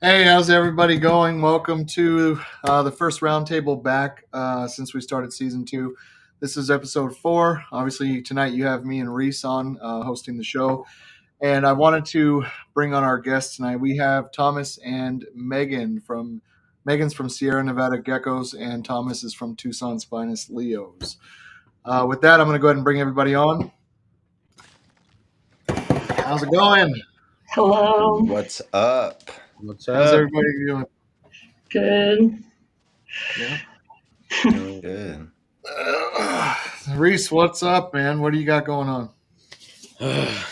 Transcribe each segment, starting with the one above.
Hey, how's everybody going? Welcome to the first roundtable back since we started season two. This is episode 4. Obviously, tonight you have me and Reese on hosting the show. And I wanted to bring on our guests tonight. We have Thomas and Megan's from Sierra Nevada Geckos, and Thomas is from Tucson's Finest Leos. With that, I'm going to go ahead and bring everybody on. How's it going? Hello. What's up? What's How's up? everybody doing? Good. Yeah. Doing good. Reese, what's up, man? What do you got going on?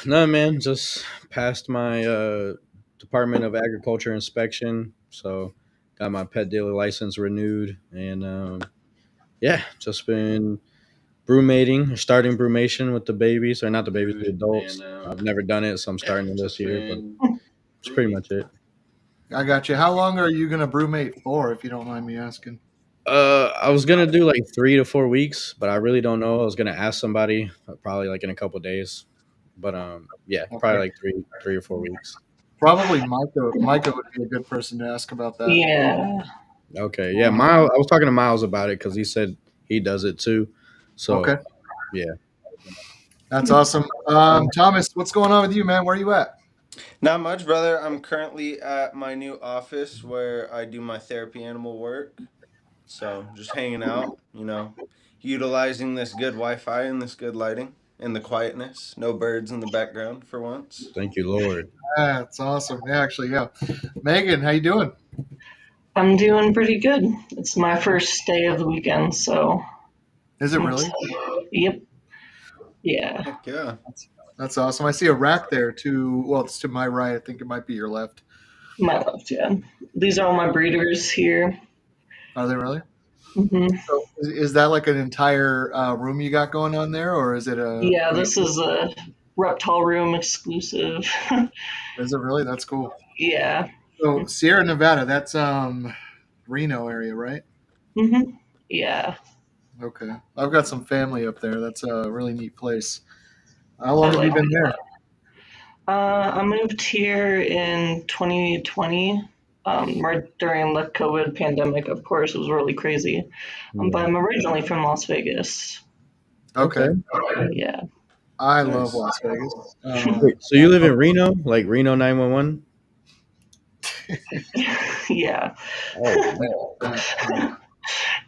No, man. Just passed my Department of Agriculture inspection, so got my pet dealer license renewed, and yeah, just been starting brumation with the babies, or not the babies, the adults. I've never done it, so I'm starting this year, but it's pretty much it. I got you. How long are you gonna brewmate for, if you don't mind me asking? I was gonna do like 3 to 4 weeks, but I really don't know. I was gonna ask somebody, probably like in a couple days, but yeah, probably Okay. like three or 4 weeks. Probably Micah. Micah would be a good person to ask about that. Yeah. Okay. Yeah, Miles. I was talking to Miles about it because he said he does it too. So Okay, yeah. that's awesome. Thomas, what's going on with you, man? Where are you at? Not much, brother. I'm currently at my new office where I do my therapy animal work. So just hanging out, utilizing this good Wi Fi and this good lighting and the quietness. No birds in the background for once. Thank you, Lord. That's awesome. Yeah, actually, yeah. Megan, how you doing? I'm doing pretty good. It's my first day of the weekend, so Is it really? yep. Yeah. Heck yeah. That's awesome. I see a rack there too. Well, it's to my right. I think it might be your left. My left, yeah. These are all my breeders here. Are they really? hmm So, is that like an entire room you got going on there, or is it a? Yeah, this is a reptile room exclusive. Is it really? That's cool. Yeah. So Sierra Nevada, that's Reno area, right? Yeah. Okay. I've got some family up there. That's a really neat place. How I long have you like been it. there? I moved here in 2020, right during the COVID pandemic. Of course, it was really crazy. But Yeah. I'm originally from Las Vegas. Okay. Okay. Yeah. I love Nice. Las Vegas. Wait, so you live in Reno, like Reno 911? Yeah. Oh man.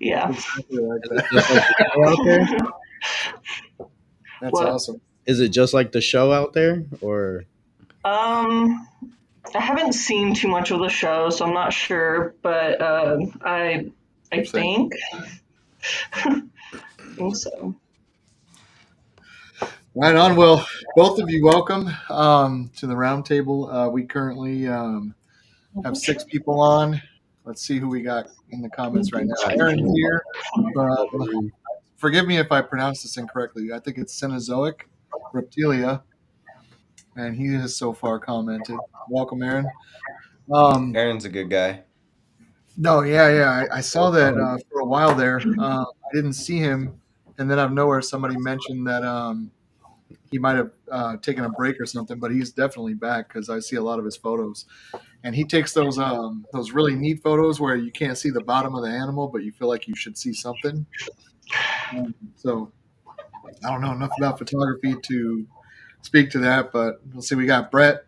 Yeah. Exactly like Is it just like that. the show out there? That's What? awesome. Is it just like the show out there, or? Um, I haven't seen too much of the show, so I'm not sure. But I think so. Right on. Well, both of you, welcome to the roundtable. We currently have 6 people on. Let's see who we got in the comments right now. Aaron's here. Oh, Forgive me if I pronounce this incorrectly. I think it's Cenozoic Reptilia, and he has so far commented. Welcome, Aaron. Aaron's a good guy. No, yeah. I saw that for a while there. I didn't see him, and then out of nowhere, somebody mentioned that he might have taken a break or something. But he's definitely back because I see a lot of his photos, and he takes those really neat photos where you can't see the bottom of the animal, but you feel like you should see something. So I don't know enough about photography to speak to that, but we'll see. We got Brett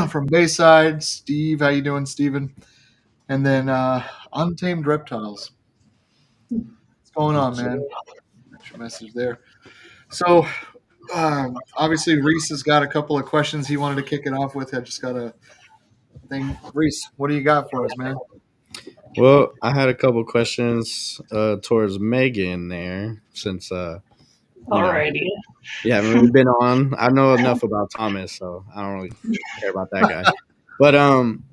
from Bayside, Steve. How you doing, Steven? And then Untamed Reptiles. What's going on, man? That's your message there. So obviously Reese has got a couple of questions he wanted to kick it off with. I just got a thing. Reese, what do you got for us, man? well, I had a couple questions towards Megan there, since you know, Alrighty. yeah, I mean, we've been on. I know enough about Thomas, so I don't really care about that guy. But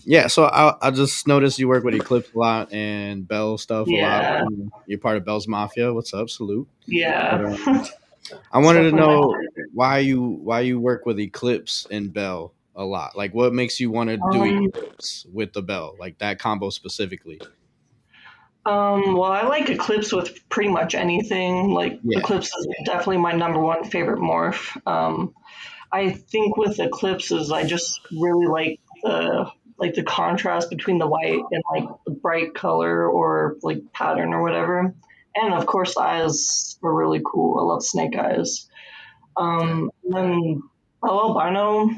yeah. So I just noticed you work with Eclipse a lot and Bell stuff a lot. Yeah. You're part of Bell's Mafia. What's up? Salute. But Yeah. I It's wanted to definitely my know why you work with Eclipse and Bell a lot. Like, what makes you want to do um Eclipse with the Bell, like that combo specifically? well, I like Eclipse with pretty much anything. Like Yeah. Eclipse is definitely my number one favorite morph. I think with Eclipses, I just really like the like the contrast between the white and like the bright color or like pattern or whatever. And of course, the eyes are really cool. I love snake eyes. Then albino,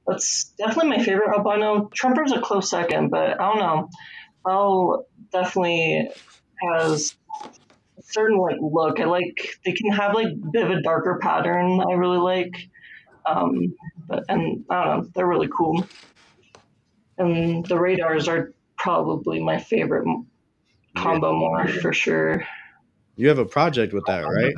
that's definitely my favorite albino. Trumper's a close second, but I don't know. Bell definitely has a certain like look. I like they can have like a bit of a darker pattern. I really like. But and I don't know, they're really cool. And the radars are probably my favorite Yeah. combo morph for sure. You have a project with that, right?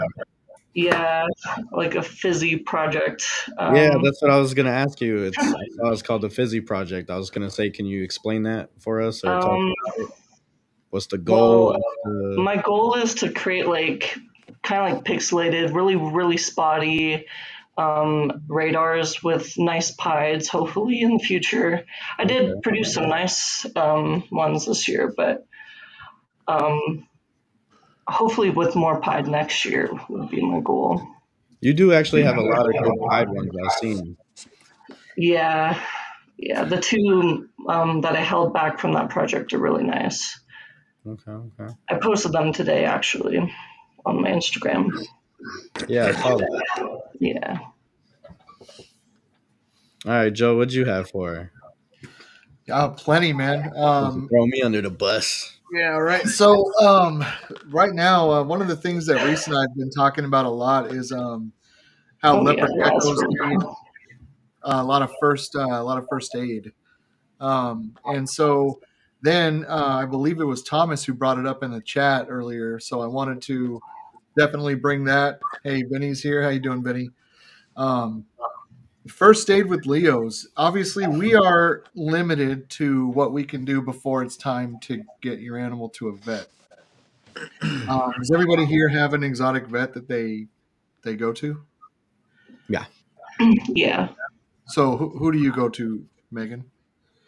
Yeah, like a fizzy project. Yeah, that's what I was gonna ask you. I saw it's called the Fizzy Project. I was gonna say, can you explain that for us or tell us Um, about it? What's the goal? well, What's the my goal is to create like kind of like pixelated, really spotty radars with nice pieds, hopefully in the future. I did okay? produce some nice ones this year, but um, hopefully with more pied next year would be my goal. You do actually have a lot of good pied ones I've seen. Yeah, yeah. The two that I held back from that project are really nice. Okay, okay. I posted them today actually on my Instagram. Yeah, I saw that. Yeah. All right, Joe, what'd you have for her? Plenty, man. Throw me under the bus. Yeah, right. So, right now, one of the things that Reese and I have been talking about a lot is how Oh yeah, leopard that's geckos really need cool. a lot of first aid. And so then I believe it was Thomas who brought it up in the chat earlier. So I wanted to definitely bring that. Hey, Vinny's here. How you doing, Vinny? Um, First aid with Leos. Obviously, we are limited to what we can do before it's time to get your animal to a vet. Does everybody here have an exotic vet that they go to? Yeah. Yeah. So who do you go to, Megan?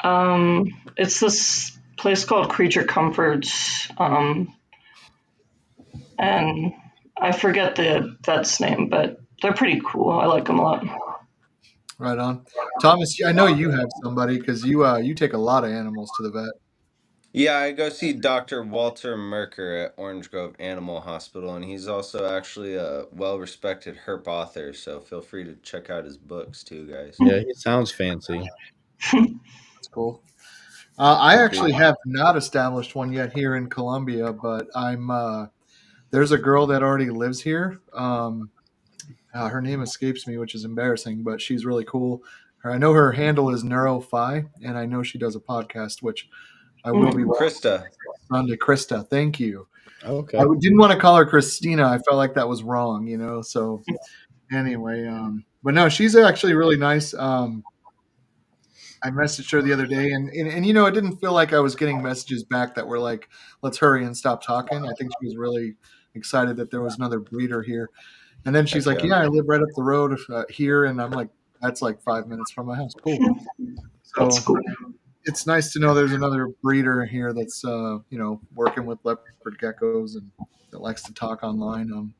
Um, it's this place called Creature Comforts, and I forget the vet's name, but they're pretty cool. I like them a lot. Right on, Thomas. I know you have somebody because you take a lot of animals to the vet. Yeah, I go see Dr. Walter Merker at Orange Grove Animal Hospital, and he's also actually a well respected herp author, so feel free to check out his books too, guys. Yeah, he sounds fancy. That's cool. I He's actually big. have not established one yet here in Columbia, but I'm there's a girl that already lives here. Her name escapes me, which is embarrassing, but she's really cool. I know her handle is NeuroFi, and I know she does a podcast, which I will be watching Krista. Sunday. Krista, thank you. I Okay. didn't want to call her Christina. I felt like that was wrong, So anyway, but no, she's actually really nice. I messaged her the other day, and it didn't feel like I was getting messages back that were like, "Let's hurry and stop talking." I think she was really excited that there was another breeder here. And then she's Heck like, yeah. "Yeah, I live right up the road here," and I'm like, "That's like 5 minutes from my house." Cool. That's So cool. it's nice to know there's another breeder here that's working with leopard geckos and that likes to talk online.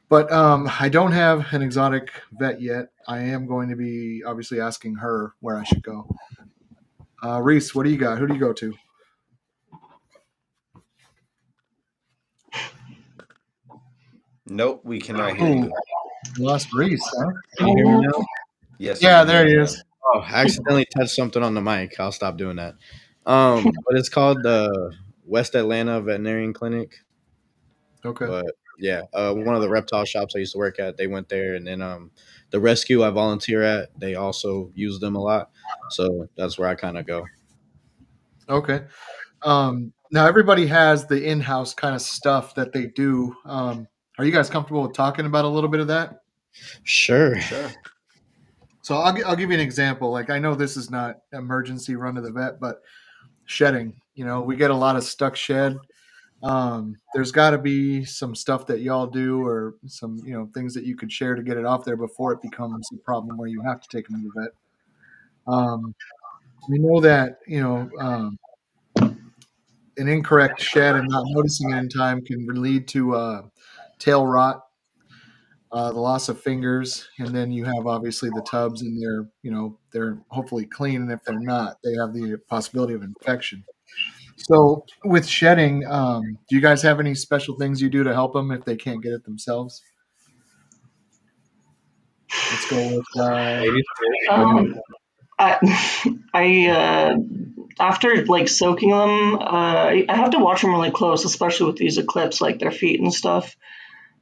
But I don't have an exotic vet yet. I am going to be obviously asking her where I should go. Reese, what do you got? Who do you go to? Nope, we cannot hear Oh, you. lost Reese, huh? Can you hear me now? Yes, we Yeah, can there hear he you is. now. Oh, I accidentally touched something on the mic. I'll stop doing that. But it's called the West Atlanta Veterinarian Clinic. Okay. But yeah, one of the reptile shops I used to work at, they went there, and then the rescue I volunteer at, they also use them a lot. So that's where I kind of go. Okay. Now everybody has the in-house kind of stuff that they do. Are you guys comfortable with talking about a little bit of that? Sure. Sure. So I'll give you an example. Like I know this is not emergency run to the vet, but shedding. We get a lot of stuck shed. There's got to be some stuff that y'all do, or some things that you could share to get it off there before it becomes a problem where you have to take them to the vet. We know that an incorrect shed and not noticing it in time can lead to tail rot. the loss of fingers, and then you have obviously the tubs, and they're hopefully clean, and if they're not, they have the possibility of infection. So with shedding, do you guys have any special things you do to help them if they can't get it themselves? Let's go with Ladies first. Um, I, I after like soaking them, I have to watch them really close, especially with these Eclipse, like their feet and stuff,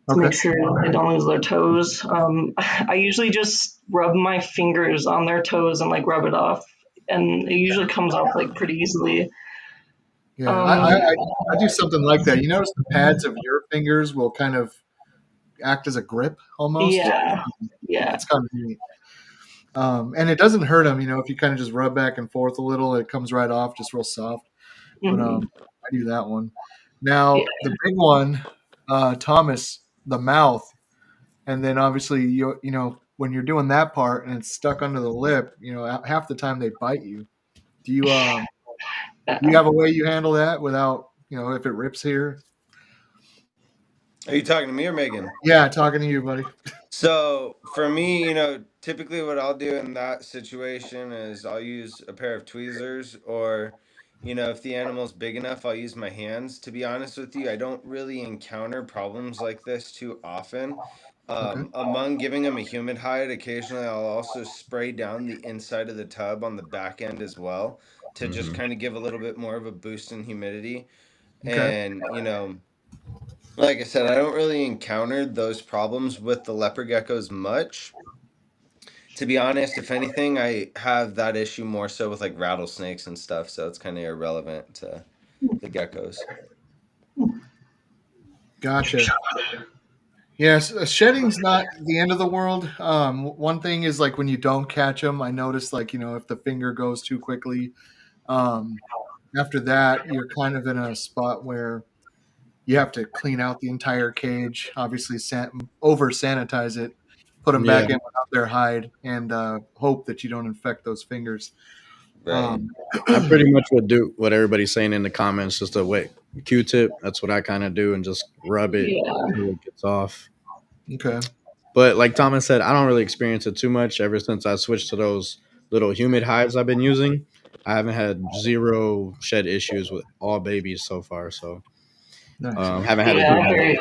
to okay. make sure they don't lose their toes. I usually just rub my fingers on their toes and like rub it off, and it usually comes off like pretty easily. Yeah, Um, I do something like that. You notice the pads of your fingers will kind of act as a grip almost. yeah, yeah. It's kind of neat. And it doesn't hurt them, if you kind of just rub back and forth a little, it comes right off, just real soft. But Hmm. I do that one. Yeah. Now the big one, Thomas, the mouth, and then obviously when you're doing that part and it's stuck under the lip, half the time they bite you. Do you have a way you handle that without if it rips here? Are you talking to me or Megan? Yeah, talking to you, buddy. So for me, typically what I'll do in that situation is I'll use a pair of tweezers, or, if the animal's big enough, I'll use my hands. To be honest with you, I don't really encounter problems like this too often. Okay. Among giving them a humid hide, occasionally I'll also spray down the inside of the tub on the back end as well to just Hmm. kind of give a little bit more of a boost in humidity. Okay. And, like I said, I don't really encounter those problems with the leopard geckos much. To be honest, if anything, I have that issue more so with like rattlesnakes and stuff, so it's kind of irrelevant to the geckos. Gotcha. Yes, shedding's not the end of the world. One thing is like when you don't catch them, I notice like if the finger goes too quickly. Um, After that, you're kind of in a spot where you have to clean out the entire cage. Obviously, over sanitize it, put them Yeah, back in without their hide, and hope that you don't infect those fingers. Right. Um, I pretty much would do what everybody's saying in the comments, just a wet Q-tip. That's what I kind of do, and just rub it Yeah. until it gets off. okay. But like Thomas said, I don't really experience it too much ever since I switched to those little humid hives I've been using. I haven't had zero shed issues with all babies so far, so Nice. haven't had to Yeah, do I much. very,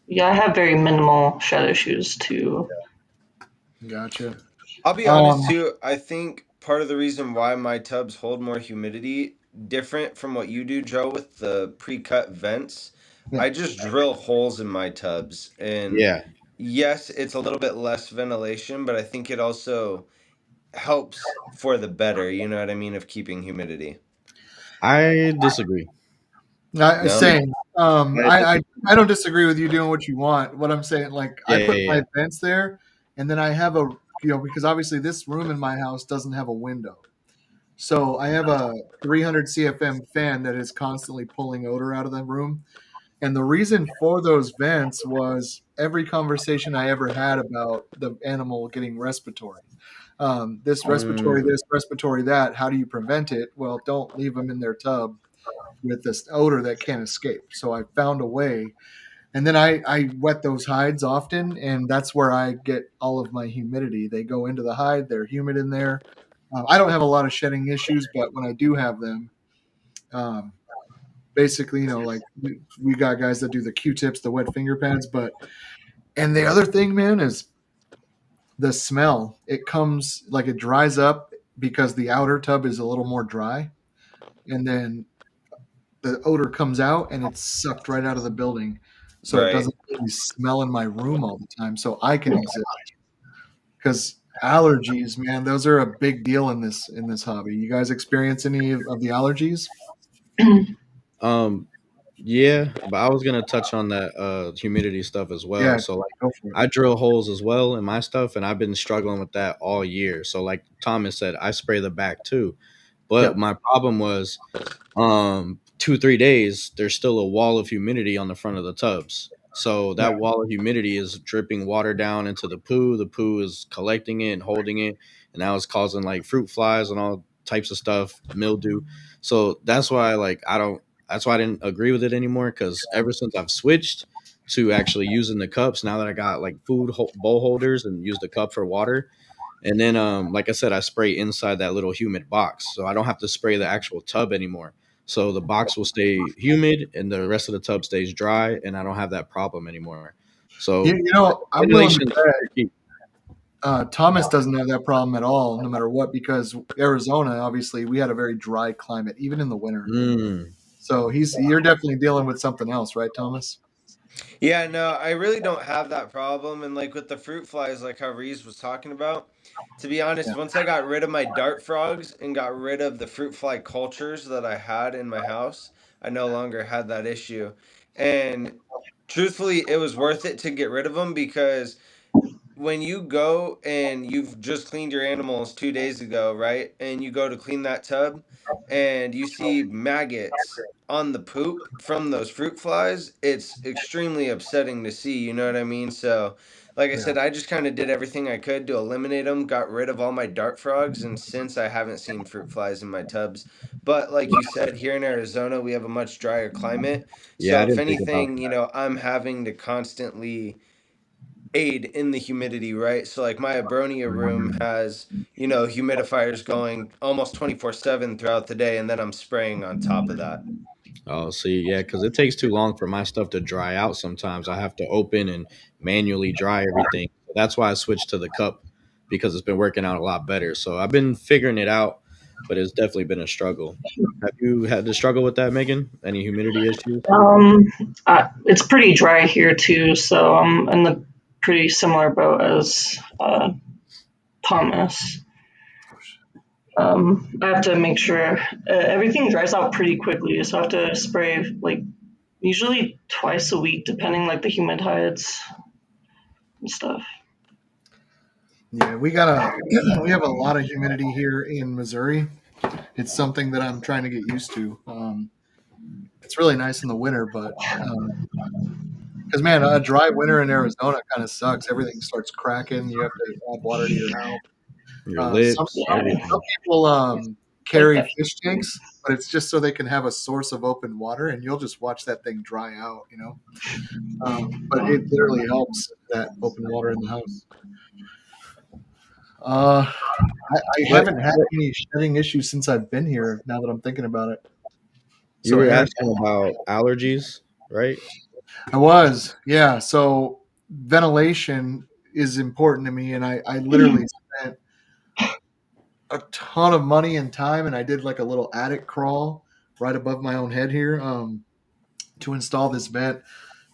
yeah, I have very minimal shed issues too. Gotcha. I'll be honest Um, too. I think part of the reason why my tubs hold more humidity, different from what you do, Joe, with the pre-cut vents. yeah. I just drill holes in my tubs, and Yeah, yes, it's a little bit less ventilation, but I think it also helps for the better. You know what I mean, of keeping humidity. I disagree. No. Same. I disagree. I don't disagree with you doing what you want. What I'm saying, like, I Yeah, put yeah, my vents there, and then I have because obviously this room in my house doesn't have a window, so I have a 300 CFM fan that is constantly pulling odor out of the room. And the reason for those vents was every conversation I ever had about the animal getting respiratory. Mm, This respiratory that. How do you prevent it? Well, don't leave them in their tub with this odor that can't escape. So I found a way. And then I wet those hides often, and that's where I get all of my humidity. They go into the hide, they're humid in there. I don't have a lot of shedding issues, but when I do have them, um, basically, like we got guys that do the Q-tips, the wet finger pads, and the other thing, man, is the smell. It comes like it dries up because the outer tub is a little more dry, and then the odor comes out and it's sucked right out of the building, so it Right. doesn't really smell in my room all the time, so I can exist. Because allergies, man, those are a big deal in this hobby. You guys experience any of the allergies? um, yeah, but I was gonna touch on that humidity stuff as well. Yeah, So like, go for it. I drill holes as well in my stuff, and I've been struggling with that all year. So like Thomas said, I spray the back too, but Yep. my problem was 2 3 days there's still a wall of humidity on the front of the tubs, so Yeah. that wall of humidity is dripping water down into the poo is collecting it and holding it, and now it's causing like fruit flies and all types of stuff, mildew. So that's why like I don't that's why I didn't agree with it anymore, because ever since I've switched to actually using the cups now that I got like bowl holders and use the cup for water. And then, like I said, I spray inside that little humid box, so I don't have to spray the actual tub anymore. So the box will stay humid, and the rest of the tub stays dry, and I don't have that problem anymore. So I'm willing to ventilation is bet super key. Thomas doesn't have that problem at all, no matter what, because Arizona, obviously, we had a very dry climate, even in the winter. Mm, So you're definitely dealing with something else, right, Thomas? Yeah, no, I really don't have that problem. And like with the fruit flies, like how Reese was talking about, to be honest, Yeah. once I got rid of my dart frogs and got rid of the fruit fly cultures that I had in my house, I no longer had that issue. And truthfully, it was worth it to get rid of them because when you go and you've just cleaned your animals 2 days ago, right? And you go to clean that tub and you see maggots on the poop from those fruit flies, it's extremely upsetting to see, you know what I mean? So, like I Yeah. said, I just kind of did everything I could to eliminate them, got rid of all my dart frogs, and since I haven't seen fruit flies in my tubs. But like you said, here in Arizona, we have a much drier climate. yeah, So, I if didn't think about anything, I'm having to constantly aid in the humidity, right? So like my abronia room has, humidifiers going almost 24/7 throughout the day and then I'm spraying on top of that. Oh, see, yeah, because it takes too long for my stuff to dry out sometimes. I have to open and manually dry everything. That's why I switched to the cup because it's been working out a lot better. So I've been figuring it out, but it's definitely been a struggle. Have you had to struggle with that, Megan? Any humidity issues? Um, it's pretty dry here too, so I'm in the pretty similar boat as Thomas. I have to make sure everything dries out pretty quickly, so I have to spray like usually twice a week, depending like the humidities and stuff. Yeah, we have a lot of humidity here in Missouri. It's something that I'm trying to get used to. It's really nice in the winter, but because man, a dry winter in Arizona kind of sucks. Everything starts cracking. You have to add water to your house. Your Some lips, Yeah, some everything. people like carry that. fish tanks, but it's just so they can have a source of open water, and you'll just watch that thing dry out. But it literally helps that open water in the house. Uh, I But, haven't had but any shedding issues since I've been here. Now that I'm thinking about it. you So were Aaron, asking about allergies, right? I was, yeah. So ventilation is important to me, and I literally spent a ton of money and time, and I did like a little attic crawl right above my own head here to install this vent.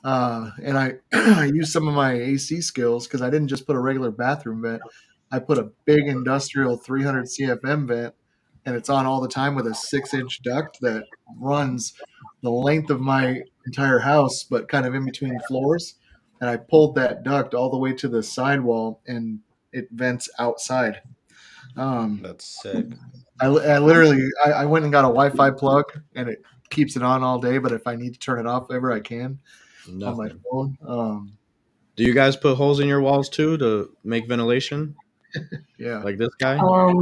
And I I used some of my AC skills because I didn't just put a regular bathroom vent. I put a big industrial 300 CFM vent, and it's on all the time with a 6-inch duct that runs the length of my entire house, but kind of in between floors. And I pulled that duct all the way to the sidewall, and it vents outside. Um, That's sick. I literally I went and got a Wi-Fi plug, and it keeps it on all day. But if I need to turn it off ever, I can on my Nothing. phone. Do you guys put holes in your walls too to make ventilation, Yeah. like this guy? Um,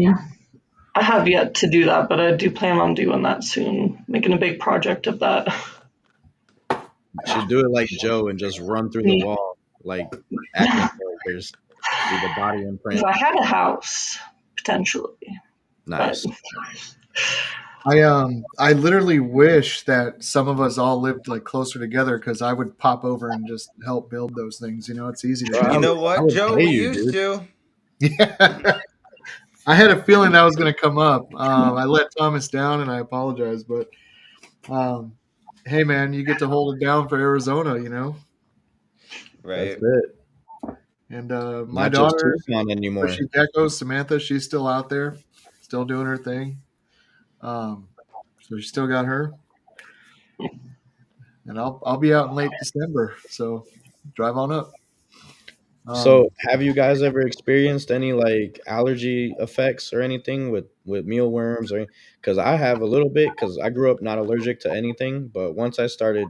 I have yet to do that, but I do plan on doing that soon, making a big project of that. You should do it like Joe and just run through the wall like action characters. Leave a body If imprint. I had a house, potentially, but Nice. I literally wish that some of us all lived like closer together because I would pop over and just help build those things. It's easy to Bro, You do. know I what, would Joe? pay We you, used dude. to. Yeah. I had a feeling that was going to come up. I let Thomas down, and I apologize. But um, hey, man, you get to hold it down for Arizona. That's Right. it. And my Not just daughter, Tucson anymore. she Geckos, Samantha, she's still out there, still doing her thing. Um, so she still got her, and I'll be out in late December. So drive on up. So, Um, have you guys ever experienced any like allergy effects or anything with mealworms or cuz I have a little bit cuz I grew up not allergic to anything, but once I started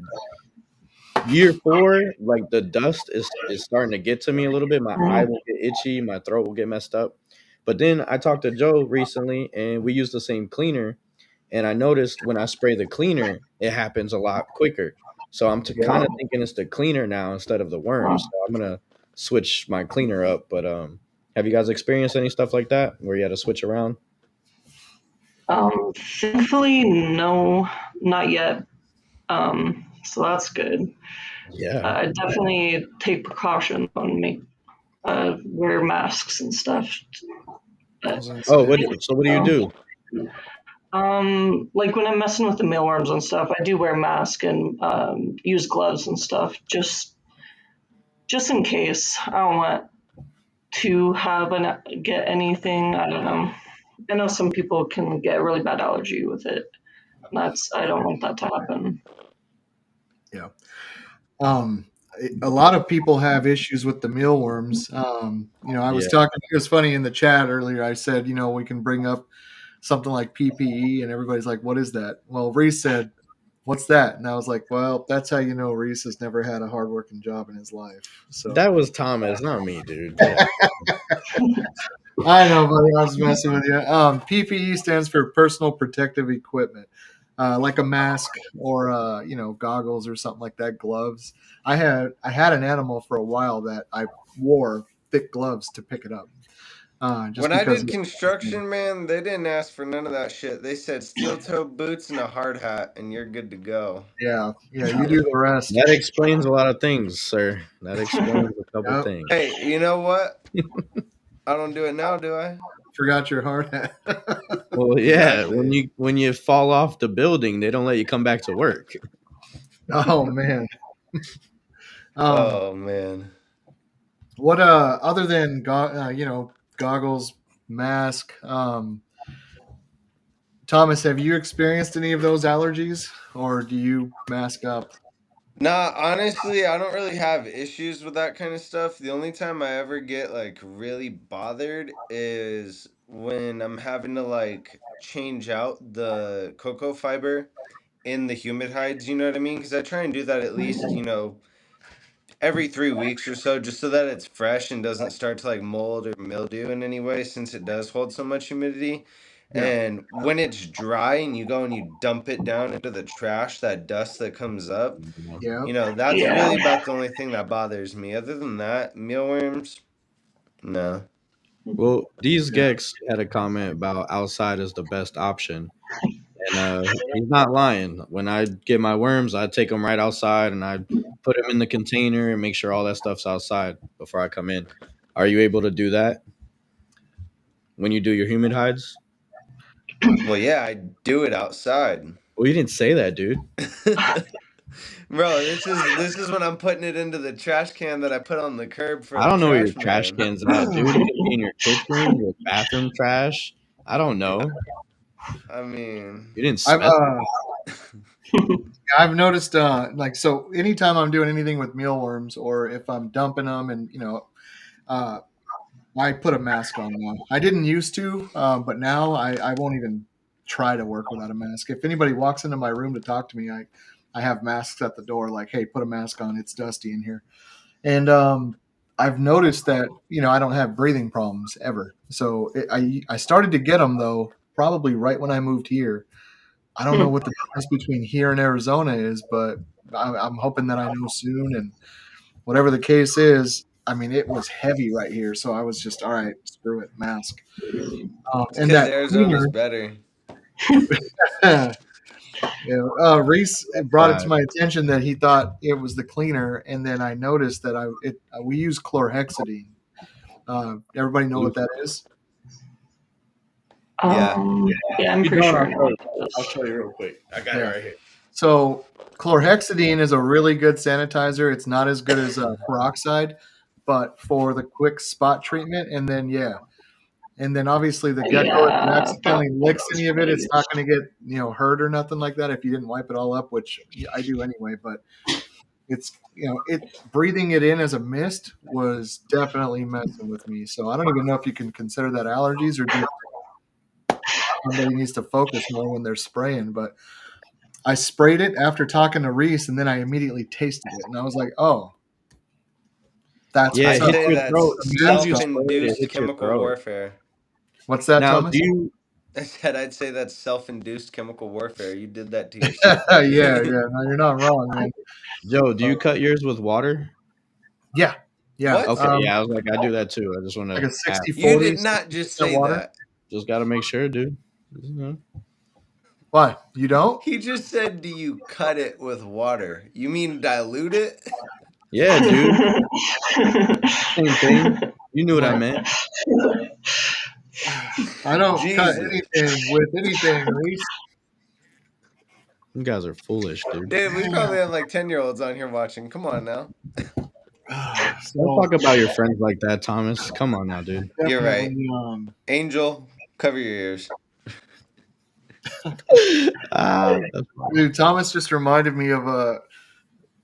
year 4, like the dust is starting to get to me a little bit. My eye will get itchy, my throat will get messed up. But then I talked to Joe recently and we use the same cleaner and I noticed when I spray the cleaner, it happens a lot quicker. So I'm Yeah. kind of thinking it's the cleaner now instead of the worms. So I'm gonna switch my cleaner up. But have you guys experienced any stuff like that where you had to switch around? Thankfully, no, not yet. So that's good. Yeah. I definitely take precautions on wear masks and stuff. I But was gonna Oh, say. what do you do? like when I'm messing with the mealworms and stuff, I do wear a mask and use gloves and stuff, just in case. I don't want to get anything. I don't know. I know some people can get a really bad allergy with it. I don't want that to happen. Yeah. Um, a lot of people have issues with the mealworms. I was Yeah. talking. It was funny in the chat earlier. I said, we can bring up something like PPE, and everybody's like, "What is that?" Well, Reese said, "What's that?" And I was like, "Well, that's how you know Reese has never had a hardworking job in his life." So That was Thomas, not me, dude. Come on. I know, buddy. I was messing with you. PPE stands for personal protective equipment, like a mask or goggles or something like that. Gloves. I had an animal for a while that I wore thick gloves to pick it up, just When I because. did construction, man, they didn't ask for none of that shit. They said steel toe boots and a hard hat, and you're good to go. Yeah, yeah. You do the rest. That explains a lot of things, sir. That explains a couple Yep. things. Hey, you know what? I don't do it now, do I? Forgot your hard hat. Well, yeah, Exactly. when you fall off the building, they don't let you come back to work. Oh man. Um, Oh man. what other than goggles, mask, Thomas, have you experienced any of those allergies, or do you mask up? Nah, honestly, I don't really have issues with that kind of stuff. The only time I ever get like really bothered is when I'm having to like change out the cocoa fiber in the humid hides, you know what I mean? Because I try and do that at least, every 3 weeks or so, just so that it's fresh and doesn't start to like mold or mildew in any way, since it does hold so much humidity. Yeah, And when it's dry and you go and you dump it down into the trash, that dust that comes up, yeah. that's Yeah. really about the only thing that bothers me. Other than that, mealworms, no. Well, these Yeah. Gex had a comment about outside is the best option, and he's not lying. When I get my worms, I take them right outside and I put them in the container and make sure all that stuff's outside before I come in. Are you able to do that when you do your humid hides? Well, yeah, I do it outside. Well, you didn't say that, dude. Bro, this is when I'm putting it into the trash can that I put on the curb for I the don't know where your trash trash man. can's at, dude. It could be in your kitchen, your bathroom trash. I don't know. I mean, You didn't I've specify. I've noticed so anytime I'm doing anything with mealworms or if I'm dumping them and uh, I put a mask on now. I didn't used to, but now I won't even try to work without a mask. If anybody walks into my room to talk to me, I have masks at the door, like, hey, put a mask on. It's dusty in here. And I've noticed that I don't have breathing problems ever. So I started to get them though, probably right when I moved here. I don't know what the difference between here and Arizona is, but I'm hoping that I know soon. And whatever the case is, I mean, it was heavy right here, so I was just all right. Screw it, mask. it's And because that Arizona's cleaner, better. Reese brought it to Five. my attention that he thought it was the cleaner, and then I noticed that we use chlorhexidine. Everybody know what that is? Yeah. Yeah, I'm Keep pretty going. sure I'll I know show what you. that I'll is. show you real quick. I got it Yeah. right here. So chlorhexidine is a really good sanitizer. It's not as good as peroxide, but for the quick spot treatment, and then and then obviously the gecko, if it Yeah, accidentally licks that's any of what it, I it's not use. going to get hurt or nothing like that if you didn't wipe it all up, which I do anyway. But it's it breathing it in as a mist was definitely messing with me. So I don't even know if you can consider that allergies or just somebody needs to focus more when they're spraying. But I sprayed it after talking to Reese, and then I immediately tasted it, and I was like, "Oh, that's Yeah, I what's it up." hits say your that's throat. The As soon as mask you on. spray it, it self-induced hits your chemical throat. warfare. What's that, Now, Thomas? I said I'd say that's self-induced chemical warfare. You did that to yourself, Yeah, buddy. yeah. No, you're not wrong, man. Joe, do Uh, you cut yours with water? yeah, yeah. What? Okay, yeah, I was like, I do that too. I just want Like a to ask. 60 You 40, did not just 60% say water. that. Just got to make sure, dude. You know? Why? You don't? He just said, "Do you cut it with water?" You mean dilute it? Yeah, dude. Same thing. You knew what I No. meant. I don't cut Jesus, anything with anything, Reese. You guys are foolish, dude. dude, we probably have like 10-year-olds on here watching. Come on now. Don't So talk about your friends like that, Thomas. Come on now, dude. You're right, definitely, Angel. Cover your ears. That's fine. dude, Thomas just reminded me of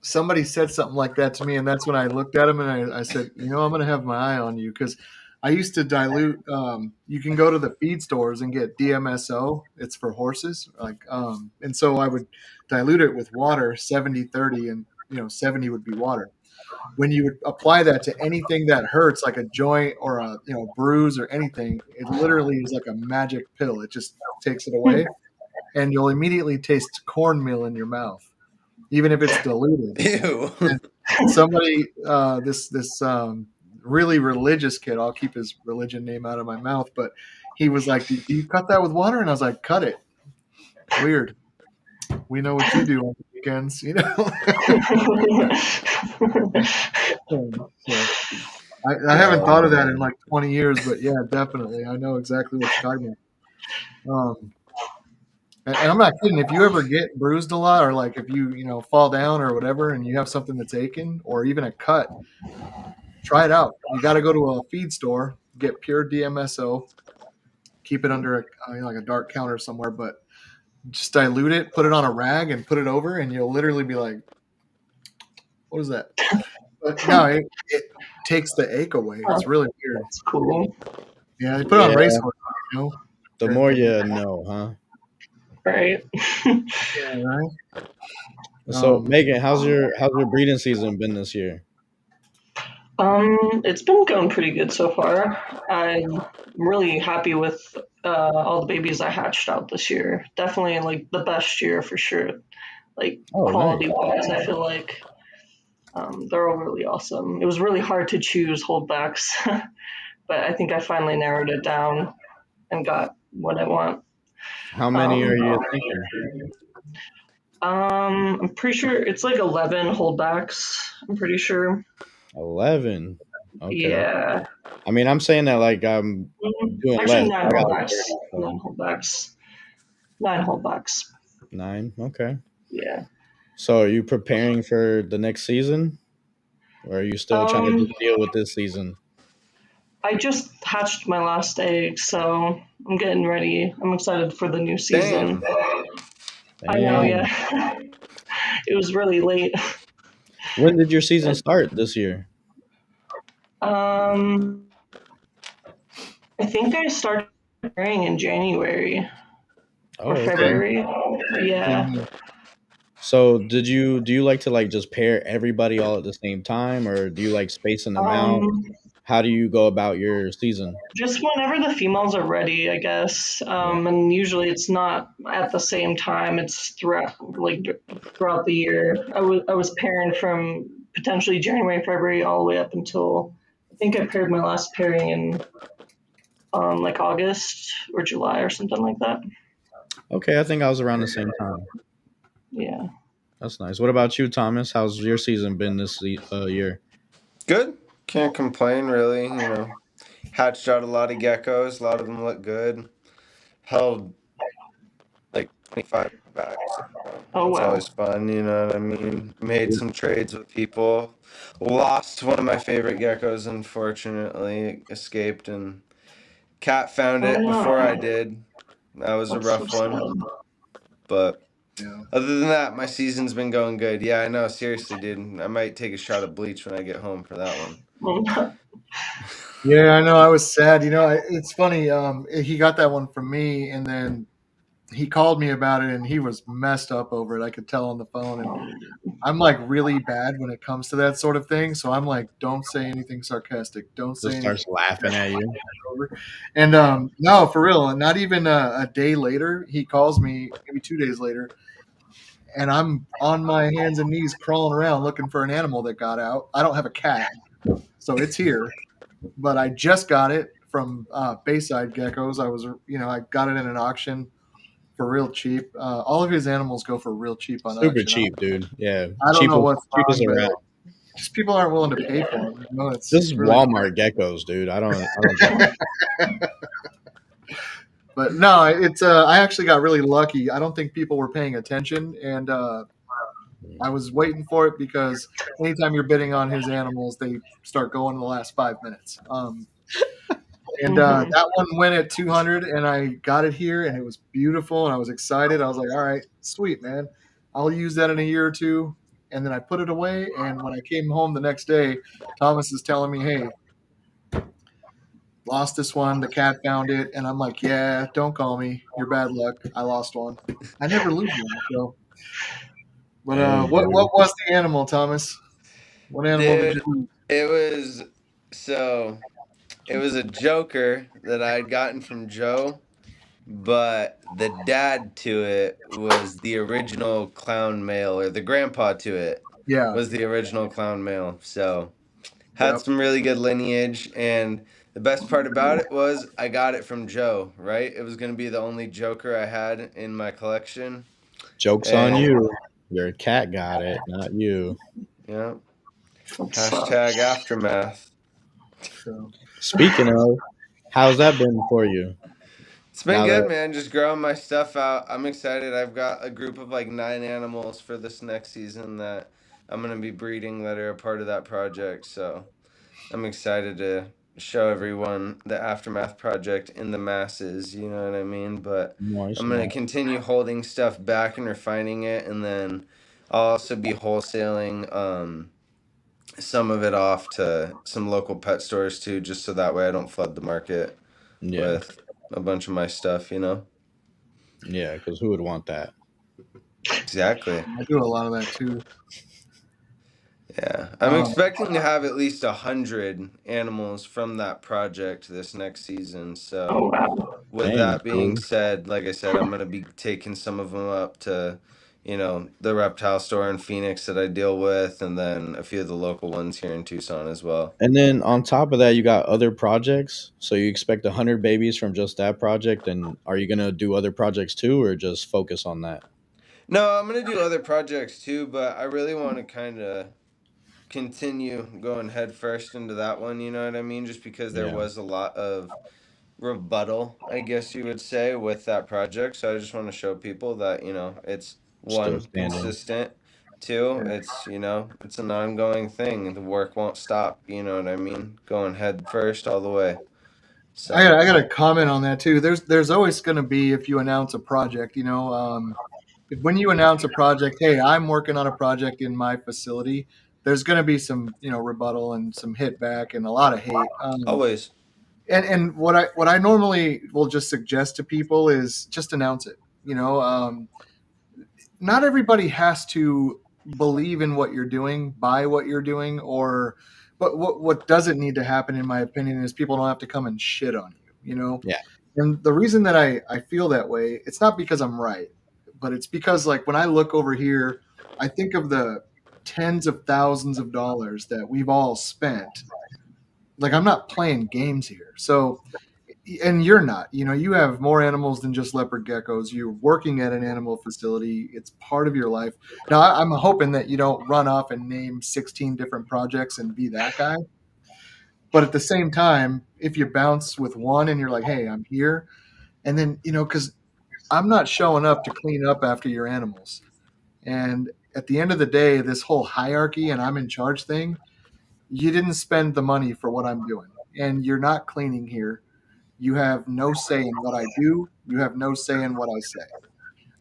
somebody said something like that to me, and that's when I looked at him and I said, I'm going to have my eye on you because I used to dilute. You can go to the feed stores and get DMSO. It's for horses, and so I would dilute it with water, 70/30, and 70 would be water. When you would apply that to anything that hurts, like a joint or a bruise or anything, it literally is like a magic pill. It just takes it away, and you'll immediately taste cornmeal in your mouth, even if it's diluted. Ew. And somebody, this really religious kid, I'll keep his religion name out of my mouth, but he was like, "Do you cut that with water?" And I was like, "Cut it." Weird. We know what you do on the weekends. So I haven't Oh thought of that in man. like 20 years, but yeah, definitely. I know exactly what you're talking about. And I'm not kidding. If you ever get bruised a lot, or like if you fall down or whatever, and you have something that's aching, or even a cut, try it out. You got to go to a feed store, get pure DMSO, keep it under like a dark counter somewhere, but just dilute it, put it on a rag, and put it over, and you'll literally be like, "What is that?" But no, it takes the ache away. It's really weird. That's cool. Yeah, they put it on Yeah. racehorses. The more you know, huh? Right. Yeah, right. So, Um, Megan, how's your breeding season been this year? It's been going pretty good so far. I'm really happy with all the babies I hatched out this year. Definitely like the best year for sure. Like Oh, nice. quality wise, I feel like they're all really awesome. It was really hard to choose holdbacks, but I think I finally narrowed it down and got what I want. How many Um, are you thinking? I'm pretty sure it's like 11 holdbacks. I'm pretty sure. 11. Okay. Yeah. I mean, I'm saying that like I'm doing Actually, less. nine I got like holdbacks. 30. Nine So holdbacks. Nine holdbacks. 9. Okay. Yeah. So, are you preparing for the next season, or are you still trying to Um, just deal with this season? I just hatched my last egg, so I'm getting ready. I'm excited for the new season. Damn. I know, Damn. yeah. It was really late. When did your season start this year? Um, I think I started preparing in January or Oh, okay. February. Yeah. same So do you like to like just pair everybody all at the same time, or do you like spacing them out? Um, How do you go about your season? just whenever the females are ready, I guess. Yeah. And usually it's not at the same time. It's throughout the year. I was pairing from potentially January, February, all the way up until I think I paired my last pairing in like August or July or something like that. Okay, I think I was around the same time. Yeah. That's nice. What about you, Thomas? How's your season been this year? Good. Can't complain really. Hatched out a lot of geckos. A lot of them look good. Held like 25 back. So Oh that's wow. always fun. You know what I mean? Made some trades with people. Lost one of my favorite geckos. Unfortunately, escaped and cat found Oh it before I no. did. That was a That's so rough one. sad. But Yeah. other than that, my season's been going good. Yeah, I know. Seriously, dude. I might take a shot of bleach when I get home for that one. Yeah, I know. I was sad. It's funny. He got that one from me, and then he called me about it and he was messed up over it. I could tell on the phone. And I'm like really bad when it comes to that sort of thing. So I'm like, don't say anything sarcastic. Don't say Just anything starts laughing at you. over. And no, for real. Not even a day later, he calls me, maybe 2 days later, and I'm on my hands and knees crawling around looking for an animal that got out. I don't have a cat, so it's here, but I just got it from Bayside Geckos. I got it in an auction for real cheap. All of his animals go for real cheap on Super auction. cheap, dude. Yeah, I don't know cheapest what's cheapest wrong, but around. just people aren't willing to pay for them. This It's is really. Walmart geckos, dude. I don't get it. But no, it's I actually got really lucky. I don't think people were paying attention, and I was waiting for it because anytime you're bidding on his animals, they start going in the last 5 minutes. And Mhm. that one went at 200, and I got it here, and it was beautiful, and I was excited. I was like, "All right, sweet man, I'll use that in a year or two." And then I put it away, and when I came home the next day, Thomas is telling me, "Hey, lost this one. The cat found it," and I'm like, "Yeah, don't call me. You're bad luck. I lost one. I never lose one." So, but Dang, what dude. was the animal, Thomas? What animal did Dude, you lose? it was so it was a Joker that I had gotten from Joe, but the dad to it was the original clown male, or the grandpa to it Yeah, was the original clown male. So had yep, some really good lineage, and the best part about it was I got it from Joe, right? It was gonna be the only Joker I had in my collection. Joke's on And you. Your cat got it, not you. yeah, That hashtag sucks. aftermath. so. Speaking of, how's that been for you? It's been Now good, that man. Just growing my stuff out. I'm excited. I've got a group of like 9 animals for this next season that I'm gonna be breeding that are a part of that project. So I'm excited to show everyone the aftermath project in the masses. You know what I mean? But nice, I'm gonna nice. continue holding stuff back and refining it, and then I'll also be wholesaling some of it off to some local pet stores too, just so that way I don't flood the market Yeah, with a bunch of my stuff. You know. yeah. Because who would want that? Exactly. I do a lot of that too. Yeah, I'm Um, expecting to have at least 100 animals from that project this next season. Oh So, wow. with Dang, that being dude. said, like I said, I'm gonna be taking some of them up to, the reptile store in Phoenix that I deal with, and then a few of the local ones here in Tucson as well. And then on top of that, you got other projects. So you expect 100 babies from just that project, and are you gonna do other projects too, or just focus on that? No, I'm gonna do other projects too, but I really want to kind of continue going head first into that one. You know what I mean? Just because there Yeah, was a lot of rebuttal, I guess you would say, with that project. So I just want to show people that, it's still one, standing. consistent, two, it's an ongoing thing. The work won't stop, you know what I mean? Going head first all the way. So, I got to comment on that too. There's always going to be, if you announce a project, if when you announce a project, hey, I'm working on a project in my facility, there's going to be some rebuttal and some hit back and a lot of hate. always. And what I normally will just suggest to people is just announce it. Not everybody has to believe in what you're doing, buy what you're doing, or but what doesn't need to happen, in my opinion, is people don't have to come and shit on you. Yeah, And the reason that I feel that way, it's not because I'm right, but it's because like when I look over here, I think of the tens of thousands of dollars that we've all spent. Like I'm not playing games here. So and you're not. You have more animals than just leopard geckos. You're working at an animal facility. It's part of your life. Now, I'm hoping that you don't run off and name 16 different projects and be that guy. But at the same time, if you bounce with one and you're like, hey, I'm here, and then, because I'm not showing up to clean up after your animals. And at the end of the day, this whole hierarchy and I'm in charge thing, you didn't spend the money for what I'm doing. And you're not cleaning here. You have no say in what I do. You have no say in what I say.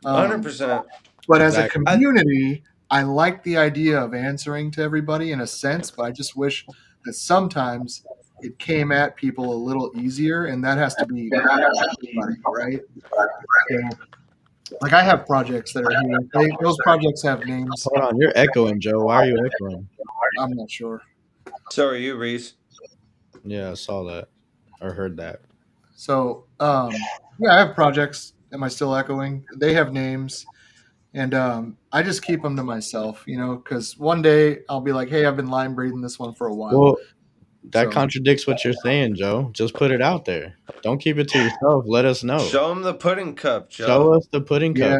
Um, 100%. but as a exactly. I community, I like the idea of answering to everybody in a sense, but I just wish that sometimes it came at people a little easier, and that has to be everybody, right? So, Like I have projects that are here. Those projects have names. Hold on, you're echoing, Joe. Why are you echoing? I'm not sure. So are you, Reese? Yeah, I saw that or heard that. So yeah, I have projects. Am I still echoing? They have names, and I just keep them to myself. Because one day I'll be like, hey, I've been line breathing this one for a while. Well, that So contradicts what you're saying, Joe. Just put it out there. Don't keep it to yourself. Let us know. Show him the pudding cup, Show Joe. us the pudding cup. yeah,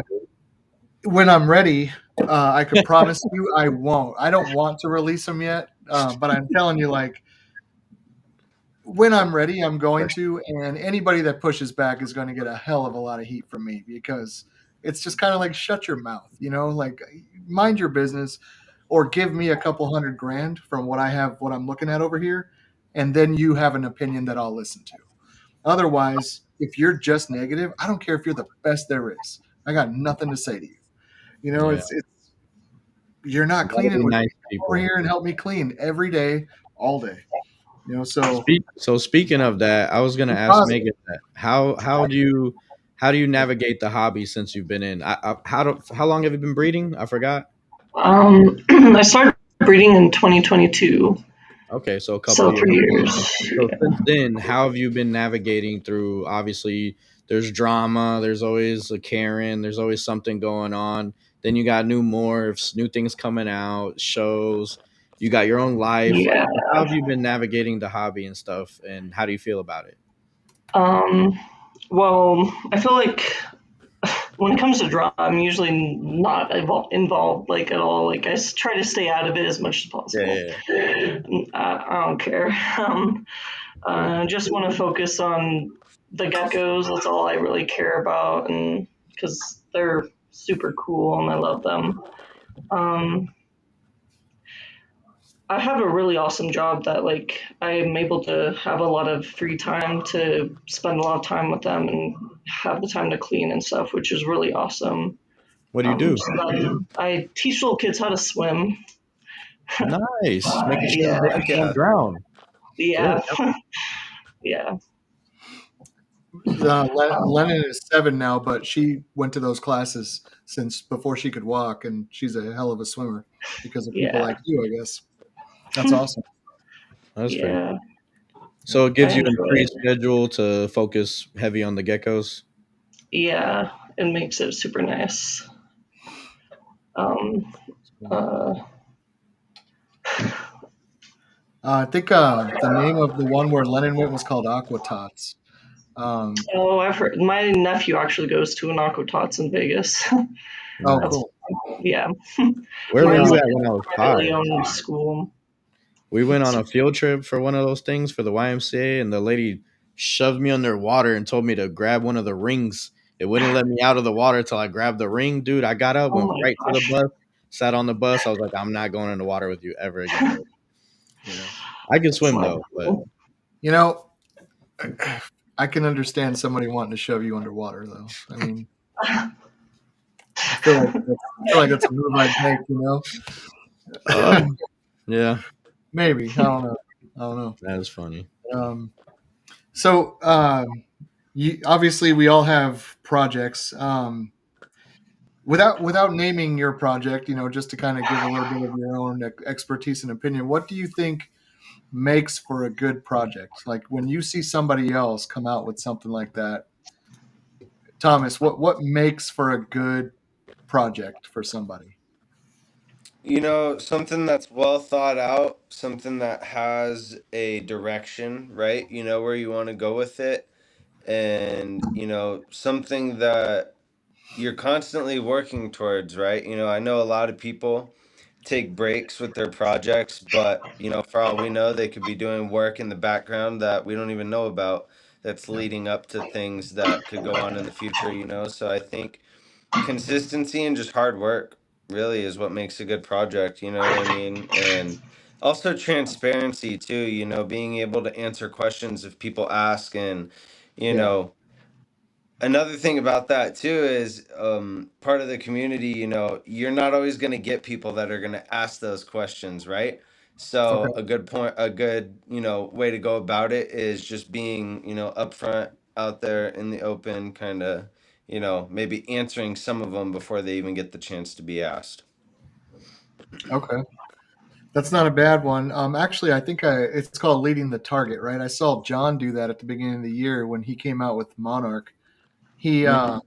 when I'm ready, I could promise you I won't. I don't want to release them yet, but I'm telling you, like when I'm ready, I'm going to. And anybody that pushes back is going to get a hell of a lot of heat from me because it's just kind of like shut your mouth, like mind your business, or give me a couple hundred grand from what I have, what I'm looking at over here, and then you have an opinion that I'll listen to. Otherwise, if you're just negative, I don't care if you're the best there is. I got nothing to say to you. Yeah, It's you're not gotta cleaning be with nice me. to Come over people. here and help me clean every day, all day. So So speaking of that, I was gonna be ask positive. Megan that how do you navigate the hobby since you've been in? How long have you been breeding? I forgot. I started breeding in 2022, Okay, so a couple so years. 3 years. So since then, how have you been navigating through? Obviously, there's drama. There's always a Karen. There's always something going on. Then you got new morphs, new things coming out, shows. You got your own life. Like, Yeah. how have you been navigating the hobby and stuff? And how do you feel about it? Um, well, I feel like when it comes to drama, I'm usually not involved like at all. Like try to stay out of it as much as Yeah, possible. yeah, I don't care. I just want to focus on the geckos. That's all I really care about, and because they're super cool and I love them. Um, I have a really awesome job that like I'm able to have a lot of free time to spend a lot of time with them and have the time to clean and stuff, which is really awesome. what do you do? I teach little kids how to swim. Nice, making sure Yeah, they Heck don't yeah. drown. Good. yeah, yeah, Lennon is 7 now, but she went to those classes since before she could walk, and she's a hell of a swimmer because of people yeah, like you, I guess. That's awesome. That's pretty yeah. cool. So it I gives you a enjoy free it. schedule to focus heavy on the geckos. Yeah, it makes it super nice. Um, uh, I think the name of the one where Lennon went was called Aqua Tots. Um, oh, I've heard my nephew actually goes to an Aqua Tots in Vegas. oh, Nice. That's cool. yeah. Where were Mine's you Um, like at when I was a 5? privately owned school. We went on a field trip for one of those things for the YMCA, and the lady shoved me underwater and told me to grab one of the rings. It wouldn't let me out of the water till I grabbed the ring. Dude, I got up, Oh went my right to the gosh. bus, sat on the bus. I was like, I'm not going in the water with you ever again, lady. You know, I can That's swim not though, but cool. you know, I can understand somebody wanting to shove you underwater, though. I mean, I feel like that's a move I'd make. uh, yeah, Maybe I don't know. I don't know. that is funny. Um, so obviously we all have projects. Without naming your project, just to kind of give a little bit of your own expertise and opinion, what do you think makes for a good project? Like when you see somebody else come out with something like that, Thomas, what makes for a good project for somebody? Something that's well thought out, something that has a direction, right? You know where you want to go with it, and something that you're constantly working towards, right? I know a lot of people take breaks with their projects, but for all we know, they could be doing work in the background that we don't even know about that's Yeah, leading up to things that could go on in the future, so I think consistency and just hard work really is what makes a good project, you know what I mean? And also transparency too, being able to answer questions if people ask. And you yeah, know another thing about that too is part of the community, you're not always going to get people that are going to ask those questions, right? okay, So a good way to go about it is just being upfront, out there in the open, kind of maybe answering some of them before they even get the chance to be asked. Okay. That's not a bad one. Actually, I think it's called leading the target, right? I saw John do that at the beginning of the year when he came out with Monarch. He Mm-hmm.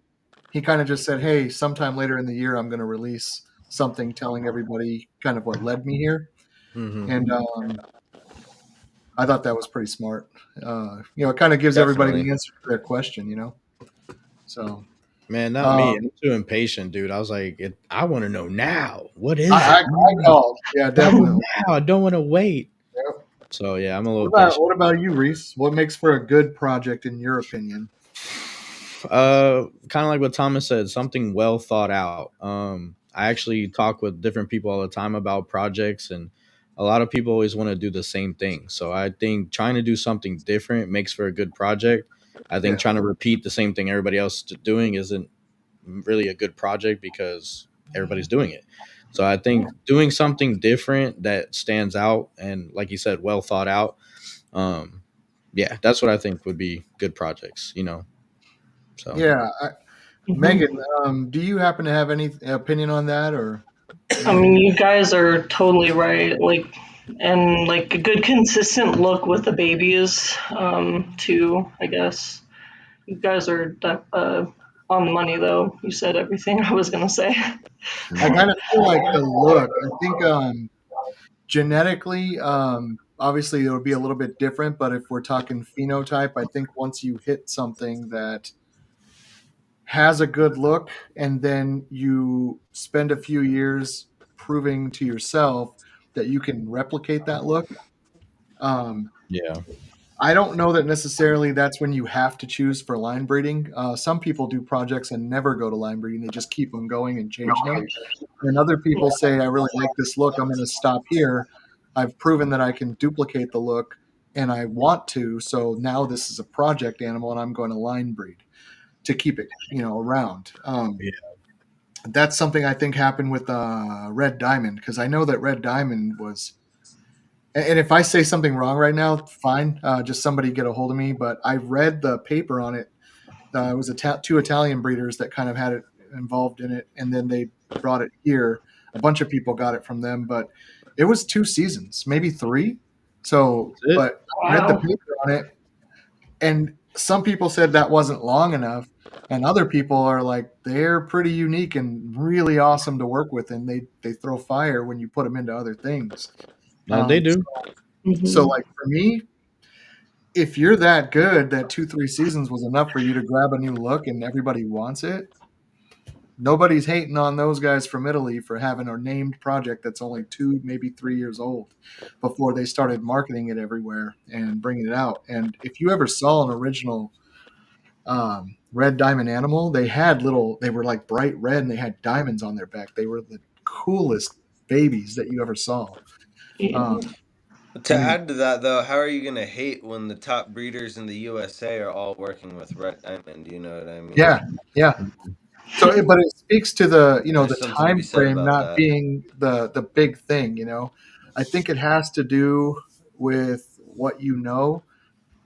he kind of just said, "Hey, sometime later in the year, I'm going to release something telling everybody kind of what led me here." Hmm. And I thought that was pretty smart. It kind of gives everybody Definitely. the answer to their question. So Man, not me. um, I'm too impatient, dude. I was like, I want to know now. What is I it? called, yeah, Tell me definitely. now. I don't want to wait. Yep. So yeah, I'm a What little about patient. what about you, Reese? What makes for a good project in your opinion? Kind of like what Thomas said, something well thought out. I actually talk with different people all the time about projects, and a lot of people always want to do the same thing. So I think trying to do something different makes for a good project. I think Yeah, trying to repeat the same thing everybody else is doing isn't really a good project because everybody's doing it. So I think doing something different that stands out and, like you said, well thought out. Um, yeah, that's what I think would be good projects. So. yeah. Mhm. Megan, do you happen to have any opinion on that, or I anything? mean, you guys are totally right. And like a good consistent look with the babies, too, I guess. You guys are on the money, though. You said everything I was going to say. I kind of feel like the look. I think genetically, obviously it would be a little bit different, but if we're talking phenotype, I think once you hit something that has a good look and then you spend a few years proving to yourself that you can replicate that look, um, Yeah. I don't know that necessarily that's when you have to choose for line breeding. Some people do projects and never go to line breeding. They just keep them going and change them. And other people say, I really like this look. I'm going to stop here. I've proven that I can duplicate the look and I want to. So now this is a project animal and I'm going to line breed to keep it, around. Yeah. That's something I think happened with Red Diamond because I know that Red Diamond was. And if I say something wrong right now, fine. Just somebody get a hold of me. But I read the paper on it. It was two Italian breeders that kind of had it involved in it, and then they brought it here. A bunch of people got it from them, but it was 2 seasons, maybe three. So, That's it. but I read the Wow. paper on it, and some people said that wasn't long enough, and other people are like they're pretty unique and really awesome to work with, and they throw fire when you put them into other things. They Um, do. so, Hmm. like for me, if you're that good, that 2 3 seasons was enough for you to grab a new look, and everybody wants it. Nobody's hating on those guys from Italy for having a named project that's only 2 maybe 3 years old before they started marketing it everywhere and bringing it out. And if you ever saw an original red diamond animal, they were like bright red and they had diamonds on their back. They were the coolest babies that you ever saw. Yeah. Um, To I mean, add to that, though, how are you going to hate when the top breeders in the USA are all working with Red Diamond? You know what I mean? yeah, yeah. So, but it speaks to There's the something to be time said frame about not that. being the big thing. I think it has to do with what you know,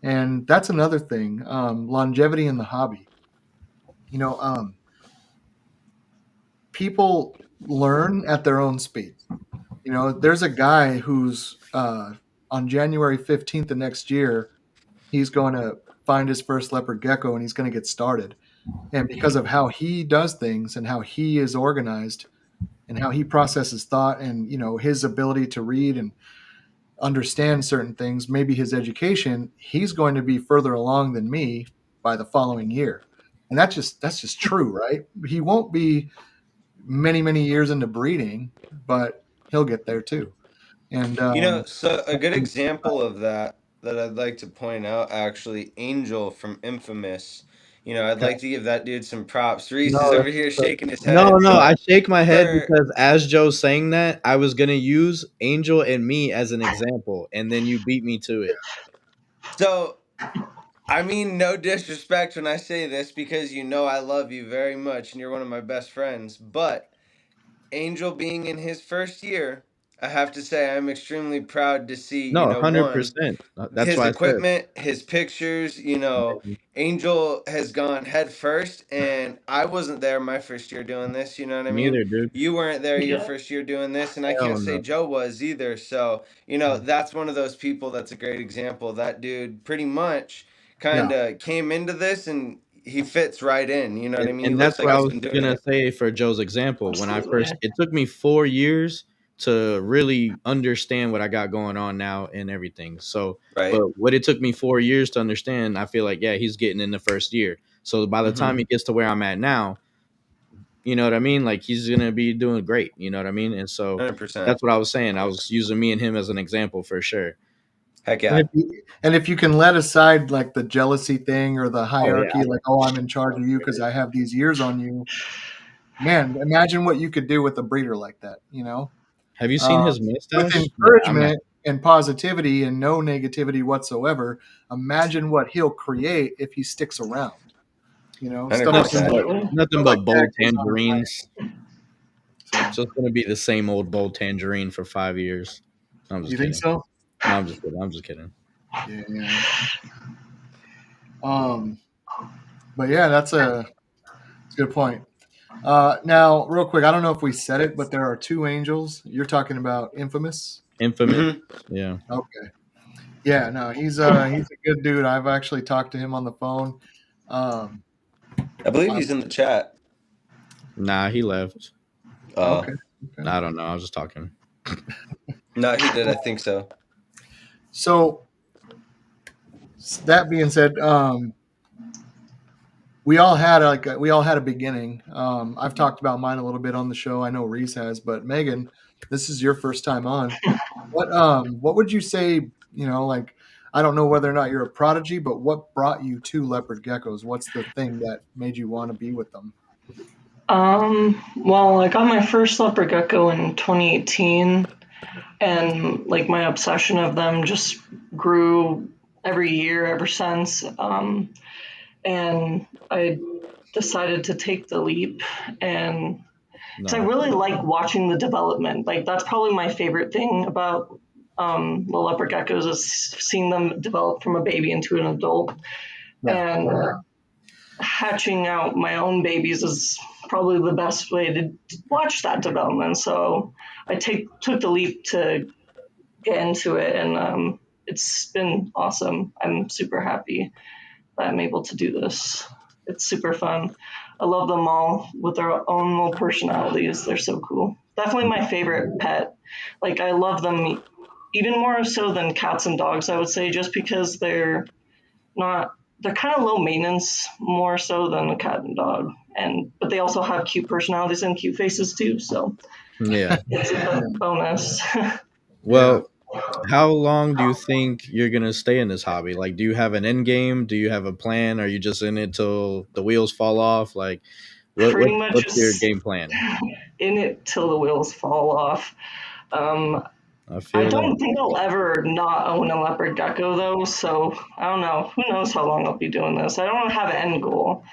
and that's another thing. Longevity in the hobby. You know, um, People learn at their own speed. There's a guy who's on January 15th of next year. He's going to find his first leopard gecko, and he's going to get started. And because of how he does things and how he is organized and how he processes thought and his ability to read and understand certain things, maybe his education, he's going to be further along than me by the following year. And that's just true, right? He won't be many years into breeding, but he'll get there too. And So a good example of that I'd like to point out, actually, Angel from Infamous. I'd okay. like to give that dude some props. Reese is No, over here shaking his No, head, no, I but shake my head for because as Joe's saying that, I was gonna use Angel and me as an example, and then you beat me to it. so I mean no disrespect when I say this because I love you very much and you're one of my best friends, but Angel being in his first year, I have to say I'm extremely proud to see, No, hundred one, percent. That's his why I said equipment, his pictures, Angel has gone head first, and I wasn't there my first year doing this, you know what I mean? neither, dude. You weren't there your Yeah. first year doing this, and I Hell can't say no. Joe was either. So, that's one of those people that's a great example. That dude pretty much kind Yeah, of came into this and he fits right in, you know what I mean? He And looks that's like what I he's was been doing gonna it. say for Joe's example. When I Absolutely. first, it took me 4 years to really understand what I got going on now and everything. So, Right? but what it took me 4 years to understand, I feel like, yeah, he's getting in the first year. So by the time Mm-hmm. he gets to where I'm at now, you know what I mean? Like he's gonna be doing great. You know what I mean? And so 100%. that's what I was saying. I was using me and him as an example for sure. Heck and yeah. if you can let aside like the jealousy thing or the Oh yeah. hierarchy, like, oh, I'm in charge of you because I have these years on you. Man, imagine what you could do with a breeder like that. Have you seen Um, his with mustache? Yeah, I'm not. encouragement and positivity and no negativity whatsoever. Imagine what he'll create if he sticks around. Stuff like Nothing 100%. but Absolutely. nothing stuff like but that bold goes on in life. tangerines. So, So it's gonna be the same old bold tangerine for 5 years. I'm just you think kidding. so? No, I'm just kidding. I'm just kidding. Yeah. Yeah. Um, but yeah, that's a good point. Now, real quick, I don't know if we said it, but there are two angels. You're talking about Infamous. Infamous. Mm-hmm. Yeah. Okay. Yeah, no, he's a good dude. I've actually talked to him on the phone. Um, I believe I, he's in the chat. Nah, he left. Uh, okay. Okay. I don't know. I was just talking. no, he did. I think so. So that being said, we all had a beginning. I've talked about mine a little bit on the show. I know Reese has, but Megan, this is your first time on. What would you say? Like, I don't know whether or not you're a prodigy, but what brought you to leopard geckos? What's the thing that made you want to be with them? Well, I got my first leopard gecko in 2018, and like my obsession of them just grew every year ever since. And I decided to take the leap, and because I No. really like watching the development. Like that's probably my favorite thing about the leopard geckos is seeing them develop from a baby into an adult. Yeah, And hatching out my own babies is probably the best way to watch that development. So I took the leap to get into it, and it's been awesome. I'm super happy that I'm able to do this. It's super fun. I love them all with their own little personalities. They're so cool. Definitely my favorite pet. Like I love them even more so than cats and dogs, I would say, just because not they're kind of low maintenance more so than a cat and dog. And but they also have cute personalities and cute faces too, so Yeah. it's yeah, a bonus. yeah. Well, how long do you think you're gonna stay in this hobby? Like, do you have an end game? Do you have a plan? Are you just in it till the wheels fall off? Like, Pretty much what's your just game plan? in it till the wheels fall off. Um, I I feel that. don't think I'll ever not own a leopard gecko though, so I don't know. Who knows how long I'll be doing this? I don't have an end goal.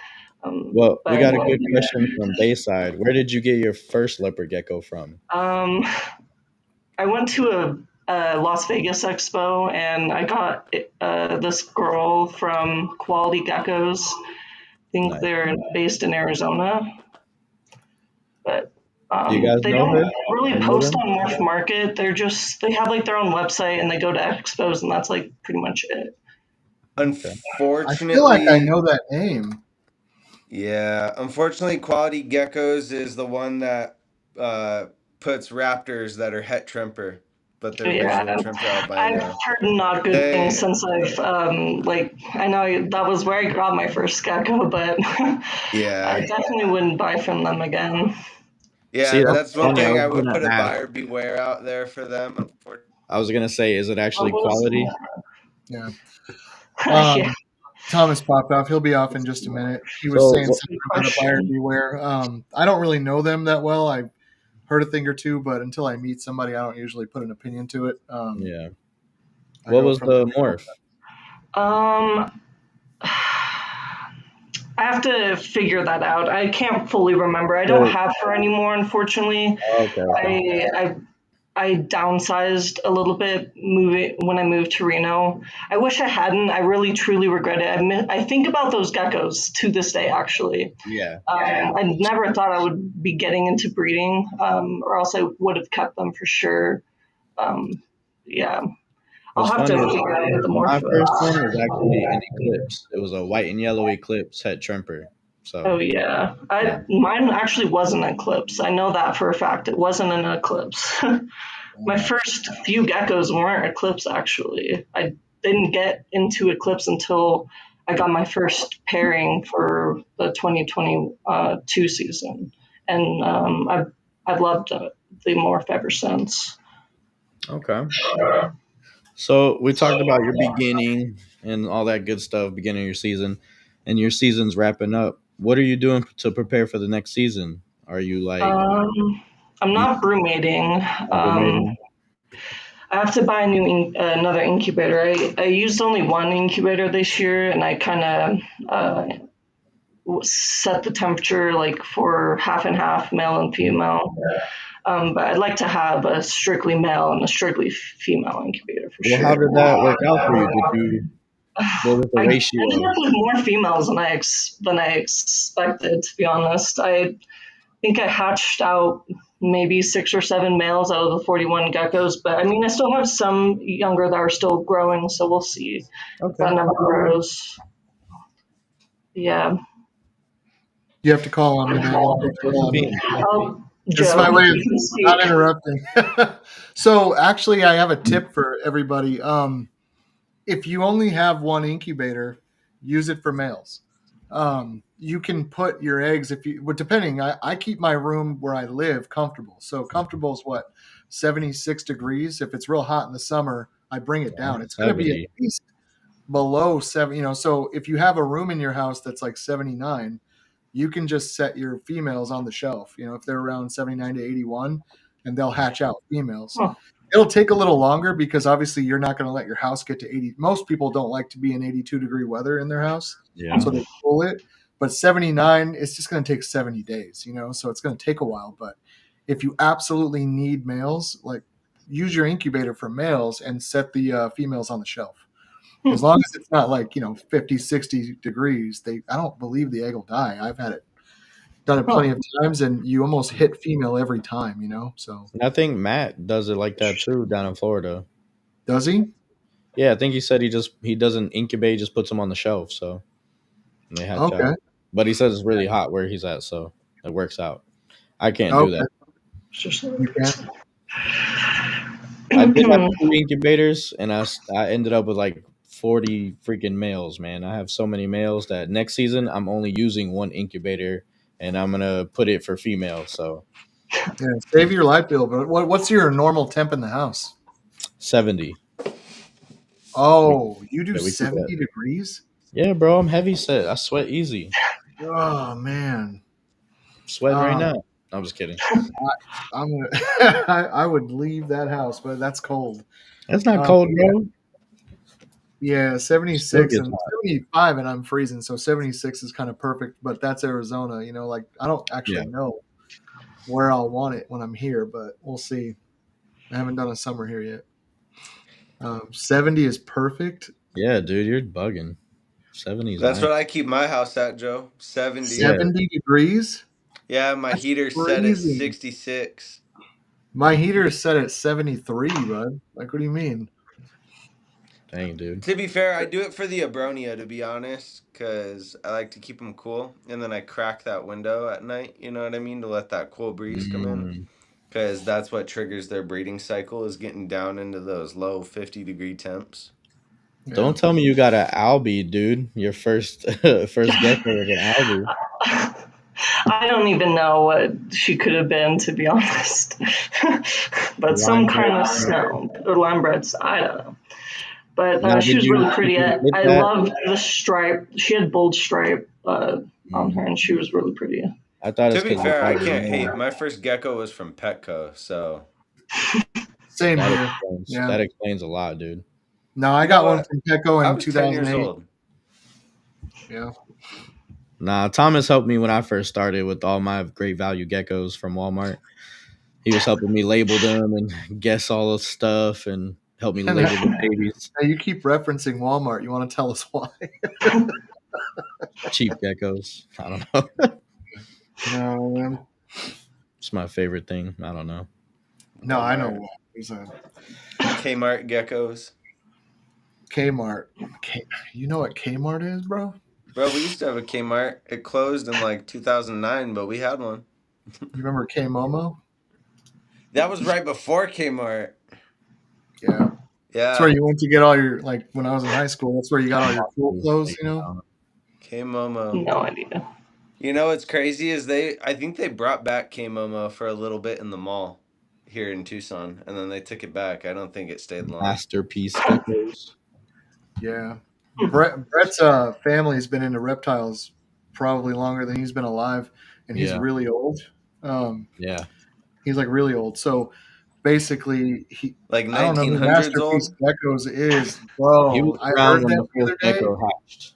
Well, we But got a good question from Bayside. Where did you get your first leopard gecko from? um, I went to a Las Vegas expo and I got this girl from Quality Geckos. I think Nice. they're based in Arizona, but Do you guys they know don't her really or know post them? on Morph Market. They have like their own website and they go to expos and that's like pretty much it. Okay. I feel like I Unfortunately, know that name. yeah. Unfortunately, Quality Geckos is the one that uh, puts raptors that are het trimper, but they're Yeah, visual trimper I've albino. heard not good things They, since I've like I know that was where I got my first gecko, but I yeah, definitely wouldn't buy from them again. See, yeah. that's That's one funny. I thing was I would gonna put a ask. buyer beware out there for them. Unfortunately. I was gonna say, is it What actually was quality? Yeah. yeah, Um, Thomas popped off. He'll be off in just a minute. He was saying So, something good about a buyer question. beware. I don't really know them that well. I've heard a thing or two, but until I meet somebody, I don't usually put an opinion to it. yeah. I What go was from the morph? Um, I have to figure that out. I can't fully remember. I don't So, have her anymore, unfortunately. okay, okay. I I downsized a little bit moving when I moved to Reno. I wish I hadn't. I really truly regret it. I think about those geckos to this day, actually. Yeah. I never thought I would be getting into breeding, or else I would have kept them for sure. Um, yeah, I'll What's have to funny is figure out the my first one morphos. was actually an eclipse. It was a white and yellow eclipse het tremper. Oh So yeah, yeah. mine actually wasn't an eclipse. I know that for a fact. It wasn't an eclipse. My first few geckos weren't eclipse actually. I didn't get into eclipse until I got my first pairing for the 2022 season, and I've loved the morph ever since. Okay. So we talked about your beginning and all that good stuff, beginning of your season, and your season's wrapping up. What are you doing to prepare for the next season? Are you like I'm you not broodmating. ruminating? I have to buy a new another incubator. I used only one incubator this year, and I kind of set the temperature like for half and half, male and female. But I'd like to have a strictly male and a strictly female incubator for Well, how sure. did that work out for you? Did you what was the I ended ratio? up with more females than I expected. To be honest, I think I hatched out maybe 6 or 7 males out of the 41 geckos. But I mean, I still have some younger that are still growing, so we'll see if Okay. that number grows. Yeah. You have to call on me, man. You have to What's call the on me. bean? Oh, This is Joe, my way of you can not speak. interrupting. So actually, I have a tip for everybody. If you only have one incubator, use it for males. You can put your eggs if you, well, depending. I keep my room where I live comfortable. So comfortable is what, 76 degrees. If it's real hot in the summer, I bring it Yeah, down. It's going to be at 70. least below 7. So if you have a room in your house that's like 79, you can just set your females on the shelf. If they're around 79 to 81, and they'll hatch out females. Huh. It'll take a little longer because obviously you're not going to let your house get to 80. Most people don't like to be in 82-degree weather in their house, Yeah. so they cool it. But 79, it's just going to take 70 days, so it's going to take a while. But if you absolutely need males, like, use your incubator for males and set the females on the shelf. As long as it's not like 50, 60 degrees, I don't believe the egg will die. I've had it done it Huh. plenty of times, and you almost hit female every time. So And I think Matt does it like that too down in Florida. does he? Yeah, I think he said he doesn't incubate, he just puts them on the shelf, so and they hatch Okay. out. But he says it's really hot where he's at, so it works out. I can't do Okay. that. You can. I did have 2 incubators, and I ended up with like 40 freaking males, man. I have so many males that next season I'm only using one incubator, and I'm gonna put it for females. So Yeah, save your light bill. But what's your normal temp in the house? 70. Oh, you do Yeah, we keep it. 70 degrees? Yeah, bro, I'm heavy set. I sweat easy. Oh man. I'm sweating right now. I'm just kidding. I'm gonna. I would leave that house, but that's cold. That's not Um, cold, bro. yeah, Still 76 gets and hot. 75, and I'm freezing. So 76 is kind of perfect, but that's Arizona. Like, I don't Yeah, actually know where I'll want it when I'm here, but we'll see. I haven't done a summer here yet. 70 is perfect. yeah, dude, you're bugging. 70 is That's nice. what I keep my house at, Joe. 70. Yeah, 70 degrees? Yeah, my That's heater's set at freezing. 66. My heater is set at 73, bud. Like, what do you mean? dang, dude. To be fair, I do it for the Abronia, to be honest, because I like to keep them cool. And then I crack that window at night, you know what I mean, to let that cool breeze come in. Mm. Because that's what triggers their breeding cycle, is getting down into those low 50-degree temps. Yeah. Don't tell me you got an albie, dude. Your first first gecko was an albie. I don't even know what she could have been, to be honest. But some Line kind break. of snow or lambrets, I don't know. But Now, she was really did pretty. you split I that? loved the stripe. She had bold stripe on her, and she was really pretty. I thought To it's be because you fair, I probably can't hate. know. My first gecko was from Petco, so Same That here. explains Yeah. that explains a lot, dude. No, I you know got one what? from Gecko I in was 10 years 2008. old. Yeah. Nah, Thomas helped me when I first started with all my great value geckos from Walmart. He was helping me label them and guess all the stuff and help me And label the babies. now you keep referencing Walmart. You want to tell us why? Cheap geckos. I don't know. No, man. It's my favorite thing. I don't know. No, I know Walmart. why. There's a Kmart geckos. Kmart. You know what Kmart is, bro? Bro, we used to have a Kmart. It closed in like 2009, but we had one. You remember K-Momo? That was right before Kmart. Yeah. That's where Yeah, you went to get all your, like, when I was in high school, that's where you got all your cool clothes, you know? K-Momo. No idea. You know what's crazy is I think they brought back K-Momo for a little bit in the mall here in Tucson, and then they took it back. I don't think it stayed long. Masterpiece geckos. Yeah. Brett's family's been into reptiles probably longer than he's been alive, and he's Yeah. really old. Yeah. He's like really old. So basically, Like I don't know who 1900s Masterpiece old? Geckos is, He bro. was I around heard when that the the first other day. gecko hatched.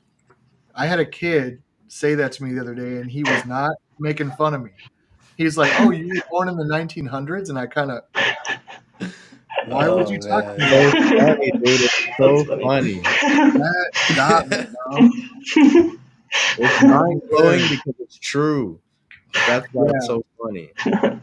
I had a kid say that to me the other day, and he was not making fun of me. He's like, "Oh, you were born in the 1900s," and I kind of, why would Oh, you talk to man. me So like funny, dude. It's That's so funny. funny. that? Got me, bro. It's mind blowing Good. because it's true. That's why it's Yeah, so funny. yeah.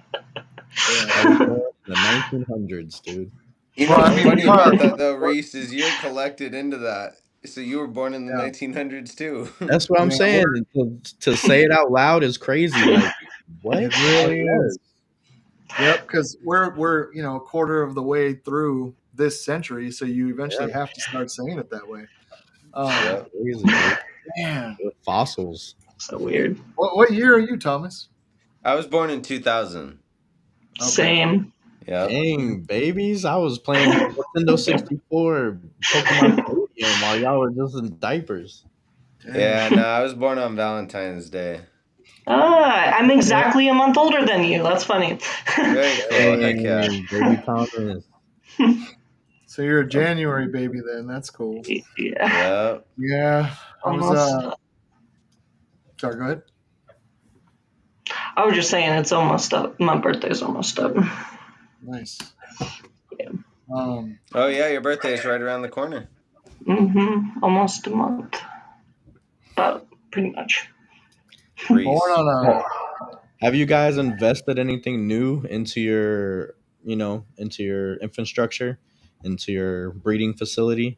I was born in the 1900s, dude. You know Well, I what's mean, funny we are. about that though, Reese, is you're collected into that. So you were born in the Yeah, 1900s too. That's what I'm yeah. saying. To say it out loud is crazy. Like, what? It I really is. was. Yep, because we're a quarter of the way through this century, so you Yeah, eventually have to start saying it that way. it's Yep. crazy, dude. Man, With fossils. So weird. what year are you, Thomas? I was born in 2000. Okay. Same. Yep. Dang, babies. I was playing Nintendo 64, Pokemon Stadium while y'all were just in diapers. Yeah, Dang. no, I was born on Valentine's Day. I'm Yeah. exactly a month older than you. That's funny. Very cool. Heck yeah. Dang, baby Thomas. So you're a January baby then. That's cool. Yeah, Yep. Yeah, I was. almost. Sorry. Go ahead. I was just saying it's almost up. My birthday's almost up. Nice. Yeah. Oh yeah, your birthday is right around the corner. Almost a month. Pretty much. Born Reese. on Have you guys invested anything new into into your infrastructure, into your breeding facility?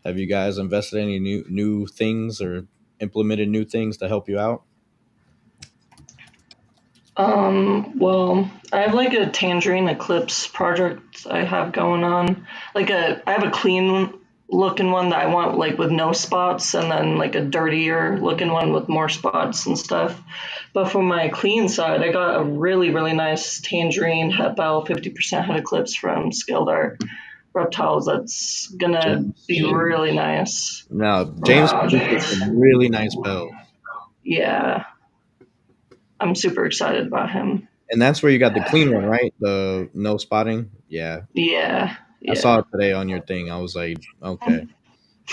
Have you guys invested any new things or implemented new things to help you out? Well, I have like a tangerine eclipse project I have going on. I have a clean looking one that I want like with no spots, and then like a dirtier looking one with more spots and stuff. But for my clean side, I got a really, really nice tangerine het bell 50% head eclipse from Skilled Art Reptiles. That's gonna be James. really nice Now, for my James produces project. some really nice bells. Yeah, I'm super excited about him. And that's where you got the clean one, right? The no spotting. Yeah. Yeah, I saw yeah. it today on your thing. I was like, okay,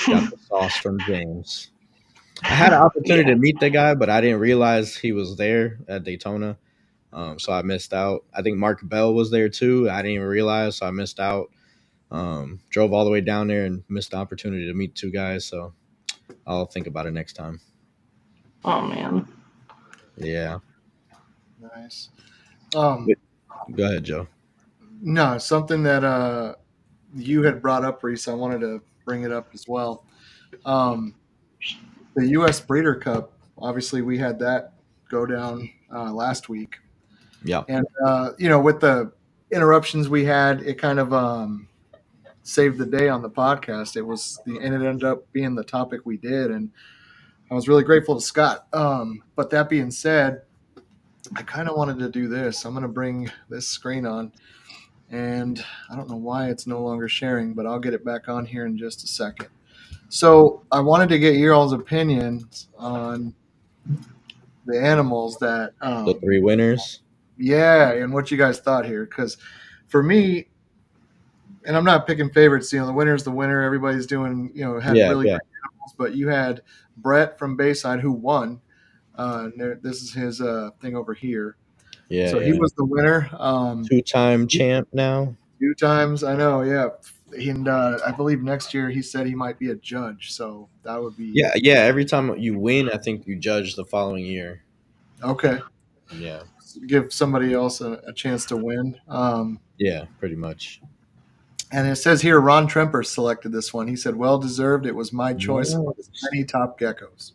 got the sauce from James. I had an opportunity Yeah. to meet the guy, but I didn't realize he was there at Daytona. So I missed out. I think Mark Bell was there too. I didn't even realize, so I missed out. Drove all the way down there and missed the opportunity to meet two guys. So I'll think about it next time. Oh man. Yeah. nice. Go ahead, Joe. No, something that you had brought up, Reese. I wanted to bring it up as well. Um, the U.S. Breeder Cup. Obviously, we had that go down last week, Yeah. and with the interruptions we had, it kind of saved the day on the podcast. It ended up being the topic we did, and I was really grateful to Scott. But that being said, I kind of wanted to do this. I'm going to bring this screen on, and I don't know why it's no longer sharing, but I'll get it back on here in just a second. So I wanted to get your all's opinions on the animals that, The three winners. yeah, and what you guys thought here. Because for me, and I'm not picking favorites. The winner's the winner. Everybody's doing, had Yeah. really Yeah. great animals. But you had Brett from Bayside who won. This is his thing over here. Yeah, So he yeah. was the winner. 2-time champ now. 2 times, I know, yeah. And I believe next year he said he might be a judge, so that would be Yeah, yeah. Every time you win, I think you judge the following year. okay. Yeah, Give somebody else a chance to win. yeah, pretty much. And it says here Ron Tremper selected this one. He said, "Well deserved. It was my choice among Nice. many top geckos."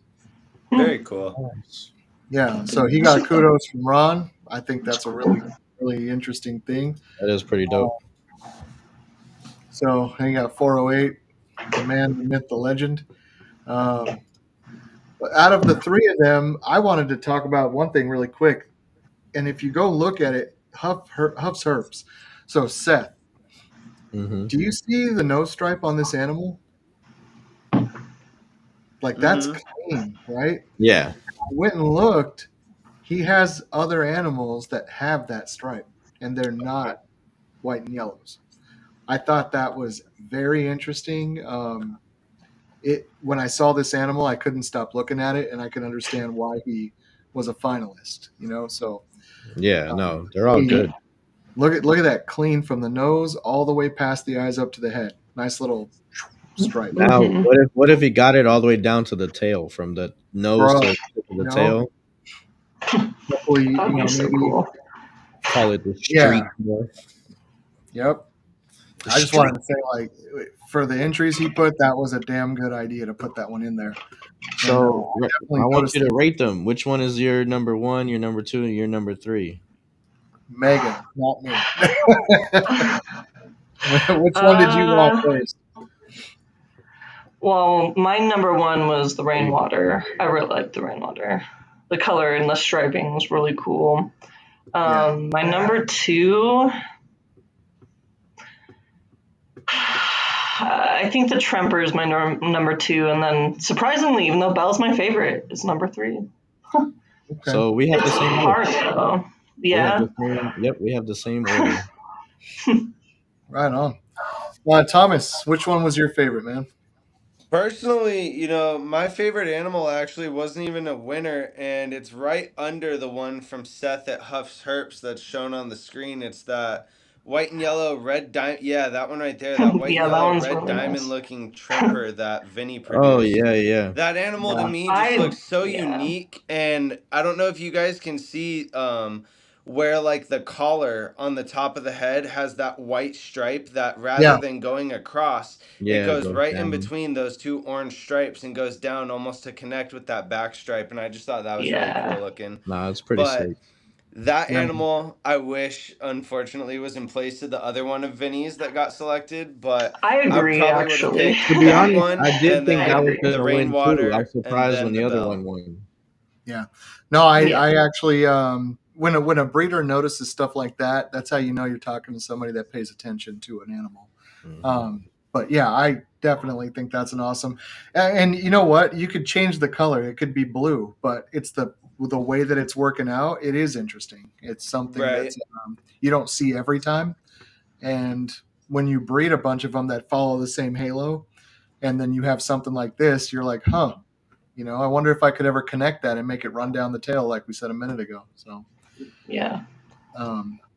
Very cool. Nice. Yeah, so he got kudos from Ron. I think that's a really interesting thing. That is pretty dope. So he got 408, the man, the myth, the legend. Um, but out of the three of them, I wanted to talk about one thing really quick. And if you go look at it, Huff's Herps. So Seth, Hmm. do you see the nose stripe on this animal? Like that's Mm-hmm. clean, right? Yeah, I went and looked. He has other animals that have that stripe, and they're not white and yellows. I thought that was very interesting. It when I saw this animal, I couldn't stop looking at it, and I could understand why he was a finalist. So yeah. um, No, they're all he good. look at that clean from the nose all the way past the eyes up to the head. Nice little stripe, Now, Mhm. what if he got it all the way down to the tail, from the nose bro. to the No, tail? hopefully, That'd be so maybe cool. Call it the yeah, street morph. yep. The I just street. wanted to say, like, for the entries he put, that was a damn good idea to put that one in there. And So I I definitely want noticed you to rate them. Which one is your number one, your number two, and your number three? Megan, not me. Which one did you want Uh, first? well, my number one was the rainwater. I really liked the rainwater. The color and the striping was really cool. Yeah, My number two, I think the Tremper is my number two, and then surprisingly, even though Belle's my favorite, is number three. okay, So we have the It's same order. hard though. We have Yeah. the same. Yep, we have the same order. right on. Thomas, which one was your favorite, man? Personally, my favorite animal actually wasn't even a winner, and it's right under the one from Seth at Huff's Herps that's shown on the screen. It's that white and yellow red diamond. Yeah, that one right there. That white and Yeah, that yellow one's red really diamond nice. looking Tremper that Vinny Oh produced. yeah, yeah. That animal to Yeah, me just I looks so yeah. unique, and I don't know if you guys can see where like the collar on the top of the head has that white stripe that rather yeah, than going across, it Yeah, it goes goes right in down. between those two orange stripes and goes down almost to connect with that back stripe, and I just thought that was really cool Yeah. looking. Nah, it's pretty But sick. that yeah. animal, I wish, unfortunately, was in place of the other one of Vinny's that got selected. But I I agree probably would have actually. picked To be that honest, I one, did and think I that was then agree. the gonna win too. I was rainwater, and surprised when then the the other one bell. won. Yeah. No, I, Yeah. I actually, when a breeder notices stuff like that, that's how you know you're talking to somebody that pays attention to an animal. Hmm. But yeah, I definitely think that's an awesome. And you know what? You could change the color; it could be blue, but it's the way that it's working out. It is interesting. It's something that Right. you don't see every time. And when you breed a bunch of them that follow the same halo, and then you have something like this, you're like, huh. I wonder if I could ever connect that and make it run down the tail, like we said a minute ago. So Yeah.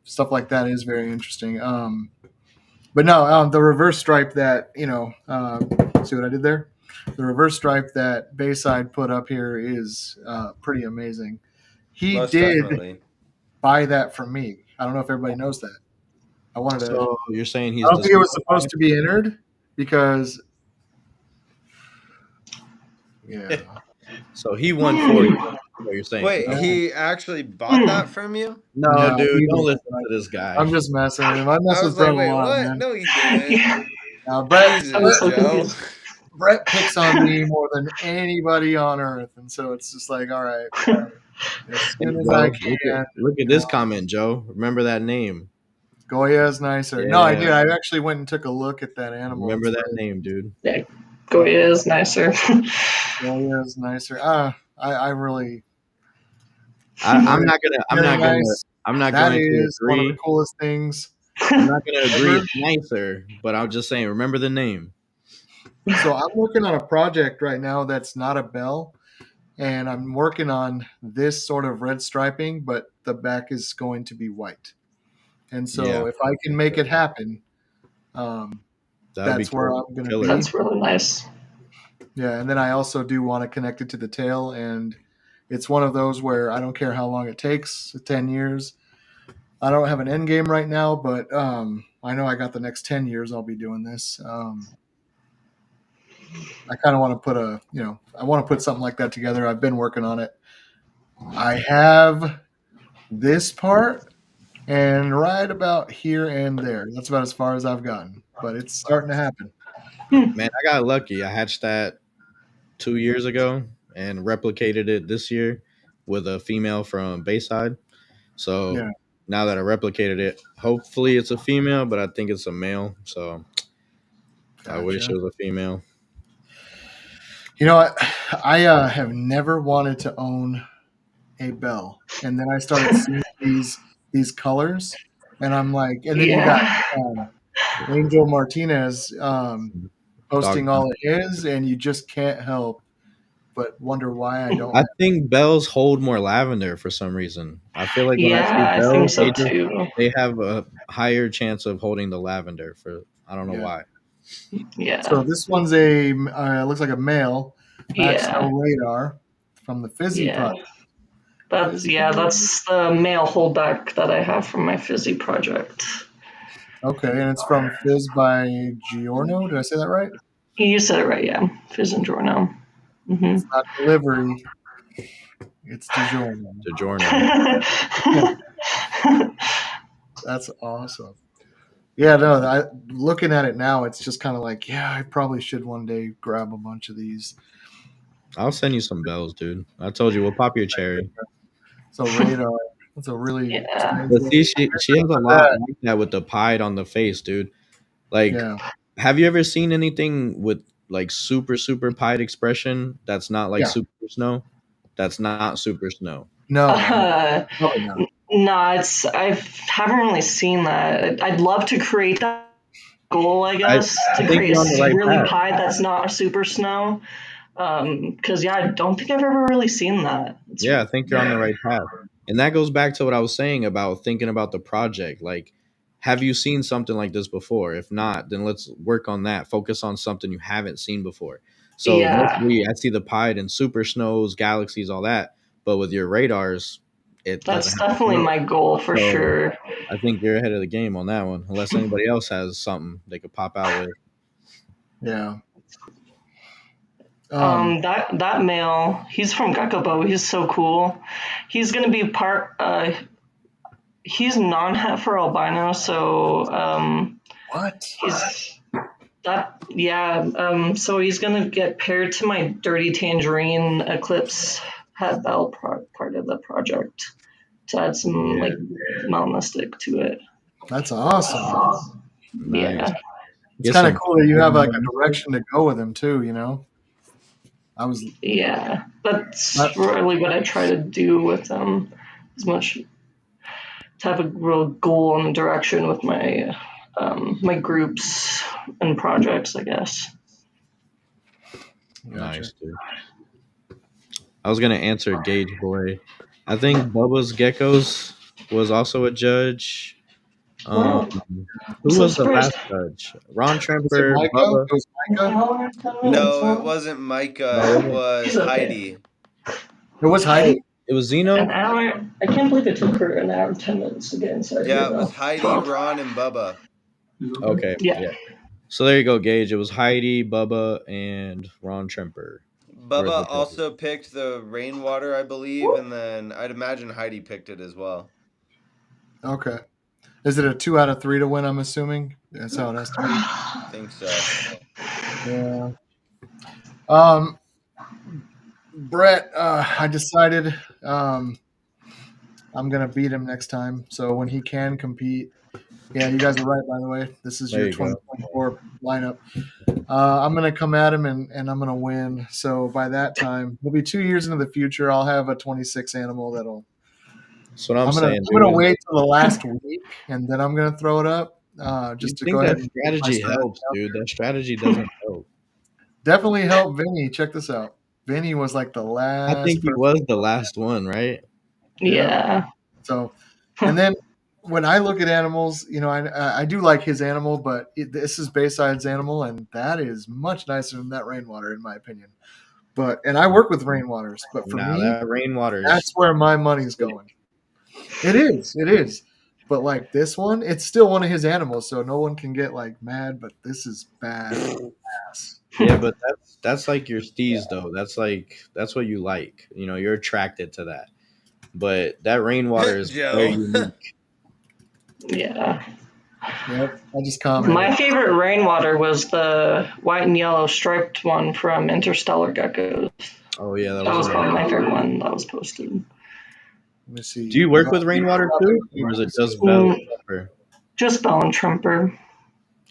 stuff like that is very interesting. But no, the reverse stripe that see what I did there? The reverse stripe that Bayside put up here is pretty amazing. He Most did definitely. buy that from me. I don't know if everybody knows that. I wanted to. So you're saying I he's don't the think it small was guy? supposed to be entered because yeah, So he won for you. What you're saying, Wait, correct? no, he actually bought that from you? No, no, dude, he don't did. listen to this guy. I'm just messing with him. I mess I with was like, Brett a wait, lot, what? man. No, he didn't. Yeah. Brett I was Jesus, so Joe. confused. Brett picks on me more than anybody on earth, and so it's just like, all right, as Hey, soon as I Joe, can, look at this comment, Joe. Remember that name? Goya's nicer. No, I did. Yeah, I actually went and took a look at that animal. remember It's that very name, dude. Yeah. Goya is nicer. Goya's nicer. I really I'm very not gonna. I'm very not gonna. nice. I'm not That going to is one of the agree. coolest things I'm not gonna agree. ever. It's nicer, but I'm just saying. Remember the name. So I'm working on a project right now that's not a bell. and I'm working on this sort of red striping, but the back is going to be white. And Yeah, so if I can make it happen, um, that would be that's where I'm going to killer. be. That's really nice. Yeah, and then I also do want to connect it to the tail, and it's one of those where I don't care how long it takes, 10 years. I don't have an end game right now, but I know I got the next 10 years I'll be doing this. I kind of want to put I want to put something like that together. I've been working on it. I have this part and right about here and there. That's about as far as I've gotten, but it's starting to happen. Man, I got lucky. I hatched that 2 years ago and replicated it this year with a female from Bayside. So Yeah, now that I replicated it, hopefully it's a female, but I think it's a male. So I wish gotcha. it was a female. You know what? I have never wanted to own a bell, and then I started seeing these colors, and I'm like, and then you got Yeah. um, Angel Martinez Dog. posting all of his, and you just can't help but wonder why I don't I have. think bells hold more lavender for some reason. I feel like when I see Yeah, I think bells, so too. they have a higher chance of holding the lavender for I don't know Yeah. why. So Yeah. this one's a looks like a male Yeah. Maxwell radar from the Fizzy Yeah. project. That's the male holdback that I have from my fizzy project. Okay, and it's from Fizz by Giorno. Did I say that right? You said it right, yeah. Fizz and Giorno. Hmm. It's not delivery. It's DiGiorno. DiGiorno. That's awesome. Yeah, no, looking at it now, it's just kind of like, yeah, I probably should one day grab a bunch of these. I'll send you some bells, dude. I told you we'll pop your cherry. So radar, that's a really Yeah. strange But little see, thing. she has a lot like that with the pied on the face, dude. Like, Yeah, have you ever seen anything with like super pied expression that's not like yeah, super snow? That's not super snow. no, Uh, probably not. no, I haven't really seen that. I'd love to create that goal, I I, guess, I to think create you're on the right really path. pie that's not a super snow. Because yeah, I don't think I've ever really seen that. Yeah, I think you're on the right path. And that goes back to what I was saying about thinking about the project. Like, have you seen something like this before? If not, then let's work on that. Focus on something you haven't seen before. So Yeah, mostly I see the pied and super snows, galaxies, all that. But with your radars, it doesn't that's have definitely snow. my goal for So sure. I think you're ahead of the game on that one. Unless anybody else has something they could pop out with. Yeah. Um, That male, he's from Gecko. He's so cool. He's gonna be part. He's non-het for albino, so what? he's that. Yeah. So he's gonna get paired to my Dirty Tangerine Eclipse het bell part of the project to add some like melanistic to it. That's awesome. Nice. Yeah. It's Get kind of some. cool that you have like a direction to go with him too. You know, I was Yeah, not, that's really what I try to do with as much to have a real goal and direction with my groups and projects, I guess. gotcha. Nice, dude. I was gonna answer Gage Boy. I think Bubba's Geckos was also a judge. Um, Wow, I'm who so was the last surprised. judge? Ron Was it Tremper, Micah? Bubba. It was Micah. No, it wasn't Micah. No, It was it? was She's okay. Heidi. It was Oh, Heidi. it was An Zeno. hour. I can't believe it took her an hour and 10 minutes to get inside here, Yeah, it was though. Heidi, 12. Ron, and Bubba. Okay, Yeah. yeah. So there you go, Gage. It was Heidi, Bubba, and Ron Tremper were the Bubba judges. also picked the rainwater, I believe, and then I'd imagine Heidi picked it as well. Okay. Is it a 2 out of 3 to win? I'm assuming that's how it has to be. I think so. Yeah. Um, Brett, I decided I'm gonna beat him next time. So when he can compete, yeah, you guys are right. By the way, this is There your you go. 2024 lineup. I'm gonna come at him and I'm gonna win. So by that time, we'll be 2 years into the future. I'll have a 26 animal that'll. That's what I'm I'm gonna saying, I'm gonna dude. wait till the last week and then I'm gonna throw it up You just to think go ahead that and get my strategy strategy helps, out dude? there. That strategy doesn't help. Definitely help Vinny. Check this out. Vinny was like the I think last he person. was the last one, right? Yep. Yeah. So, and then when I look at animals, I do like his animal, but this is Bayside's animal, and that is much nicer than that rainwater, in my opinion. And I work with rainwaters, but for Now me, that rainwater that's is where my money's going. It is. But like this one, it's still one of his animals, so no one can get like mad. But this is bad ass. yeah, but that's like your steez though. That's what you like. You're attracted to that. But that rainwater is very Joe. unique. Yeah. Yep, I just commented. My favorite rainwater was the white and yellow striped one from Interstellar Geckos. Oh yeah, that That was a was nice. probably my favorite one that was posted. Let me Do see. you work with rainwater too, or is it just bell Mm, pepper? just Bell and Tremper.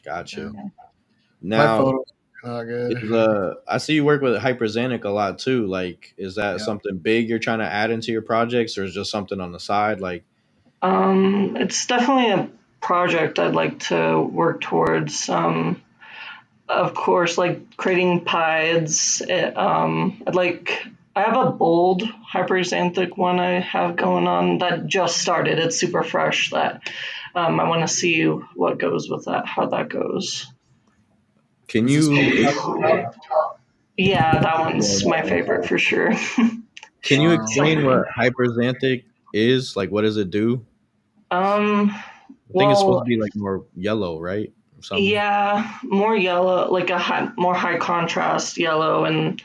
Gotcha. Yeah, my Now, photos are not good. I see you work with hyperzenic a lot too. Like, is that Yeah. something big you're trying to add into your projects, or is just something on the side? Like, It's definitely a project I'd like to work towards. Of course, like creating pieds. I have a bold hyperxanthic one I have going on that just started. It's super fresh. That I want to see what goes with that, how that goes. can Is this you Yeah, that yeah, one's that my one. favorite for sure. Can you Wow. explain what hyperzanthic is? Like, what does it do? um, I think it's supposed well, to be like more yellow, right? Something. yeah, more yellow, like more high contrast yellow, and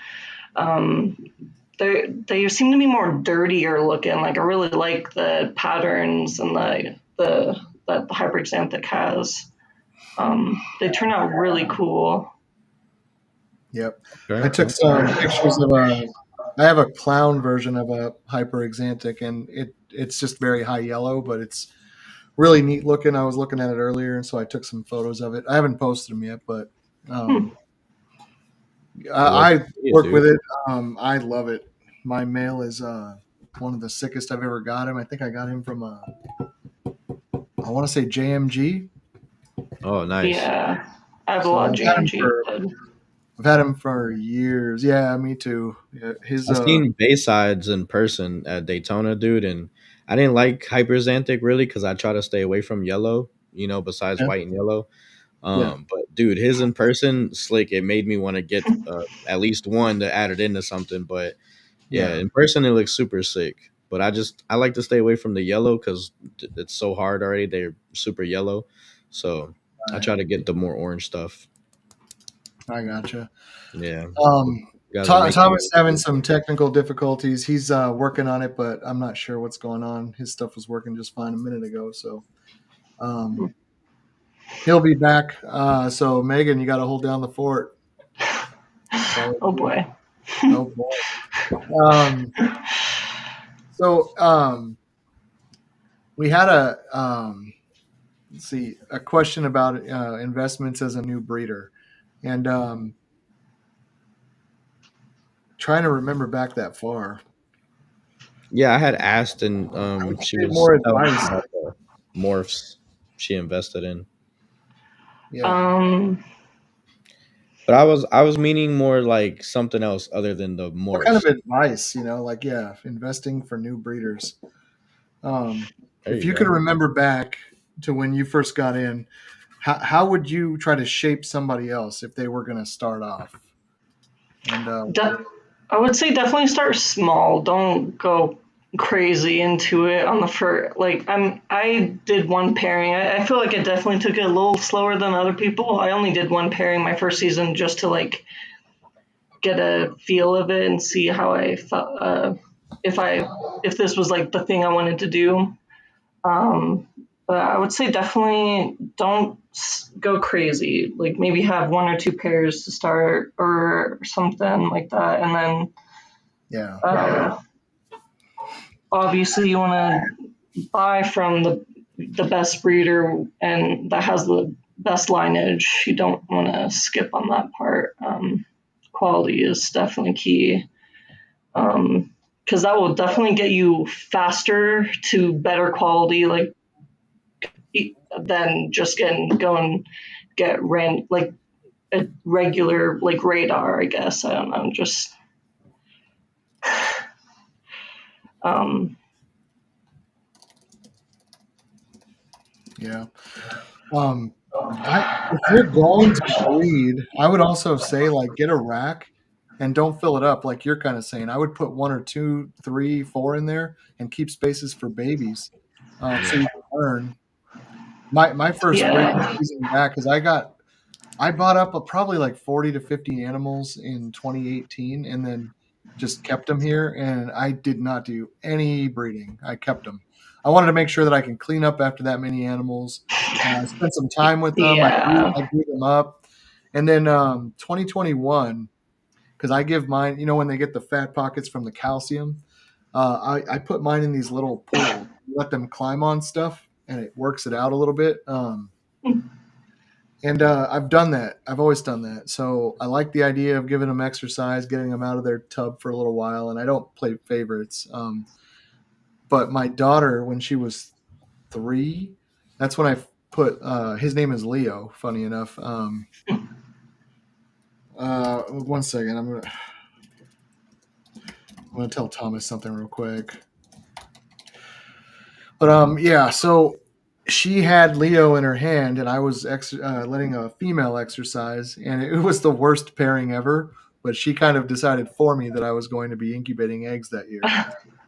um, they seem to be more dirtier looking. Like I really like the patterns and the that the hyperxanthic has. They turn out really cool. Yep. I Okay, took okay. some pictures of a. I have a clown version of a hyperexantic, and it's just very high yellow, but it's really neat looking. I was looking at it earlier, and so I took some photos of it. I haven't posted them yet, but Hmm. um, I'd love to I see it, work with dude. it. I love it. My male is one of the sickest I've ever got him. I think I got him from I want to say JMG. Oh, nice. Yeah, I have a So lot of JMG. I've had him for years. Yeah, me too. Yeah, his I've seen Baysides in person at Daytona, dude, and I didn't like hyperzanthic really because I try to stay away from yellow, besides yeah, white and yellow. yeah, But dude, his in person slick. It made me want to get at least one to add it into something. But yeah, yeah. in person it looks super sick. But I like to stay away from the yellow because it's so hard already. They're super yellow, so I Right. try to get the more orange stuff. I gotcha. Yeah, Um, you guys are making Thomas me. having some technical difficulties. He's working on it, but I'm not sure what's going on. His stuff was working just fine a minute ago, so um, he'll be back. So Megan, you got to hold down the fort. That's all. Oh boy. Oh boy. Um, so we had let's see, a question about investments as a new breeder, and trying to remember back that far. Yeah, I had asked, and I would she say was more telling me advice. about the morphs she invested in. Yeah. Um, But I was meaning more like something else other than the What kind of morphs. advice, like, yeah, investing for new breeders. There If you you could go. remember back to when you first got in, how would you try to shape somebody else if they were going to start off? And de- I would say definitely start small. Don't go crazy into it on the first. Like I did one pairing. I feel like I definitely took it a little slower than other people. I only did one pairing my first season just to like get a feel of it and see how I felt. If I if this was like the thing I wanted to do. Um, but I would say definitely don't go crazy. Like maybe have one or two pairs to start or something like that, and then yeah, obviously you want to buy from the best breeder and that has the best lineage. You don't want to skip on that part. Quality is definitely key. Because that will definitely get you faster to better quality, like than just going get like a regular like radar. I guess I don't know. Just Um, Yeah. Um, if you're going to breed, I would also say like get a rack and don't fill it up like you're kind of saying. I would put one or two, three, four in there and keep spaces for babies, so you can learn. My first breeding yeah. season back because I bought up probably like 40 to 50 animals in 2018 and then just kept them here. And I did not do any breeding. I kept them. I wanted to make sure that I can clean up after that many animals. I spent some time with them. Yeah. I grew them up. And then 2021, because I give mine, when they get the fat pockets from the calcium, I put mine in these little pools, let them climb on stuff, and it works it out a little bit. And I've done that. I've always done that. So I like the idea of giving them exercise, getting them out of their tub for a little while. And I don't play favorites. But my daughter, when she was 3, that's when I put. His name is Leo. Funny enough. One second. I'm gonna tell Thomas something real quick. But yeah. So she had Leo in her hand, and I was letting a female exercise, and it was the worst pairing ever. But she kind of decided for me that I was going to be incubating eggs that year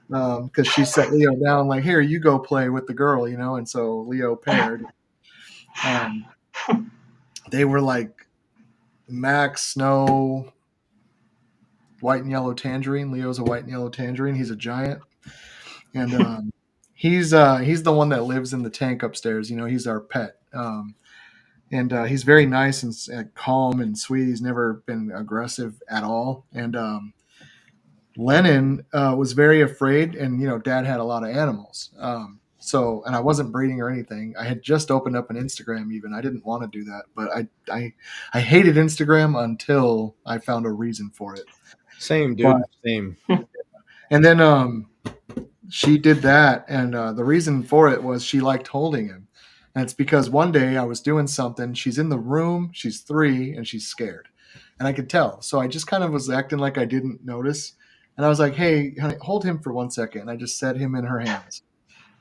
because she set Leo down, like, "Here, you go play with the girl," and so Leo paired. Um, they were like Max Snow, white and yellow tangerine. Leo's a white and yellow tangerine. He's a giant, and he's the one that lives in the tank upstairs. He's our pet. And he's very nice and calm and sweet. He's never been aggressive at all. And Lennon was very afraid, and Dad had a lot of animals. And I wasn't breeding or anything. I had just opened up an Instagram. Even I didn't want to do that, but I hated Instagram until I found a reason for it. Same, But dude. Same. and then she did that, and the reason for it was she liked holding him. And it's because one day I was doing something. She's in the room. She's 3, and she's scared, and I could tell. So I just kind of was acting like I didn't notice, and I was like, "Hey, honey, hold him for 1 second." And I just set him in her hands,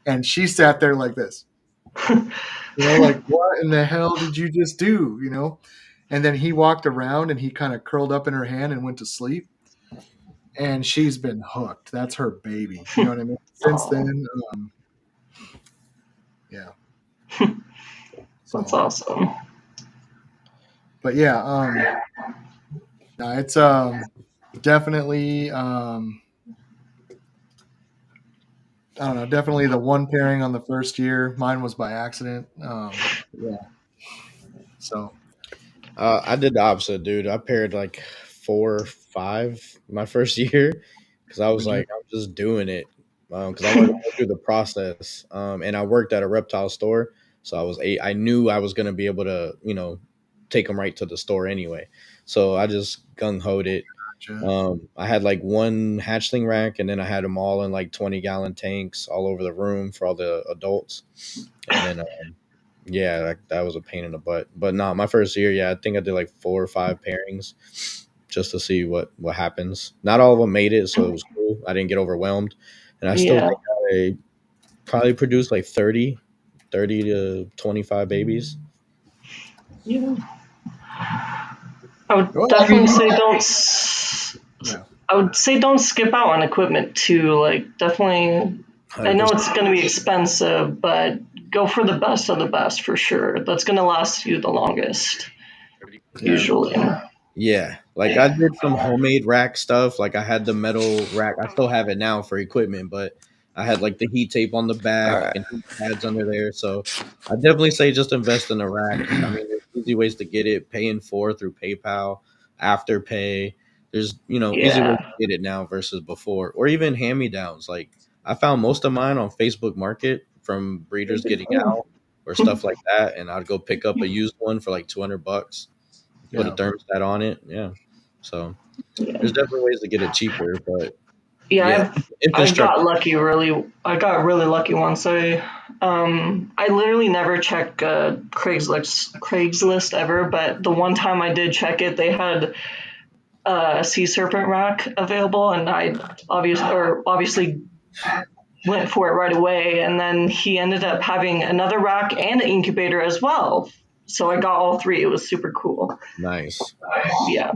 and she sat there like this, like, "What in the hell did you just do?" And then he walked around and he kind of curled up in her hand and went to sleep. And she's been hooked. That's her baby. You know what I mean? Since Oh, then, yeah. that's So, awesome. but yeah, no, it's definitely I don't know, definitely the one pairing on the first year. Mine was by accident. Yeah. So I did the opposite, dude. I paired like 4 or 5 my first year because I was would you? like, I'm just doing it because I wanted to go through the process. And I worked at a reptile store, so I knew I was gonna be able to, take them right to the store anyway. So I just gung hoed it. Gotcha. I had like one hatchling rack, and then I had them all in like 20-gallon tanks all over the room for all the adults. And then yeah, that was a pain in the butt. But no, my first year, yeah, I think I did like 4 or 5 pairings just to see what happens. Not all of them made it, so it was cool. I didn't get overwhelmed, and I still Yeah. think I probably produced like 30 to 25 babies. Yeah. I would Well, I definitely mean, say yeah, I would say don't skip out on equipment too. Like definitely, I know 100%. it's going to be expensive, but go for the best of the best for sure. That's going to last you the longest, yeah, usually. Yeah, like I did some homemade rack stuff. Like I had the metal rack. I still have it now for equipment, but I had like the heat tape on the All back right. and heat pads under there. So I definitely say just invest in a rack. I mean, there's easy ways to get it, paying for through PayPal, Afterpay. There's easy ways Yeah. to get it now versus before, or even hand me downs. Like I found most of mine on Facebook Market from breeders getting out or stuff like that, and I'd go pick up a used one for like $200, put a yeah. thermostat on it. Yeah. So Yeah. there's definitely ways to get it cheaper, but Yeah, yeah, I infrastructure. got lucky really. I got really lucky once. I literally never check Craigslist ever, but the one time I did check it, they had a sea serpent rack available, and I obviously went for it right away. And then he ended up having another rack and an incubator as well. So I got all three. It was super cool. Nice. Yeah.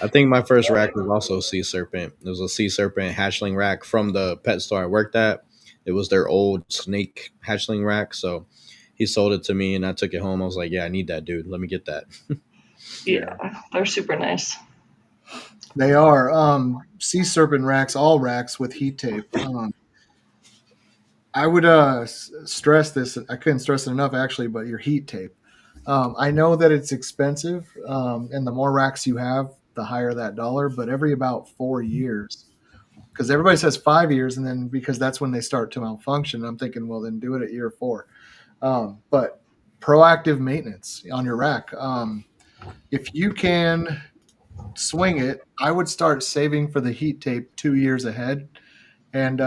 I think my first rack was also sea serpent. It was a sea serpent hatchling rack from the pet store I worked at. It was their old snake hatchling rack. So he sold it to me and I took it home. I was like, yeah, I need that, dude. Let me get that. Yeah. They're super nice. They are sea serpent racks, all racks with heat tape. I would stress this. I couldn't stress it enough, actually. But your heat tape. I know that it's expensive, and the more racks you have, the higher that dollar. But every about 4 years, because everybody says 5 years, and then because that's when they start to malfunction. I'm thinking, well, then do it at year 4. But proactive maintenance on your rack. If you can swing it, I would start saving for the heat tape 2 years ahead. And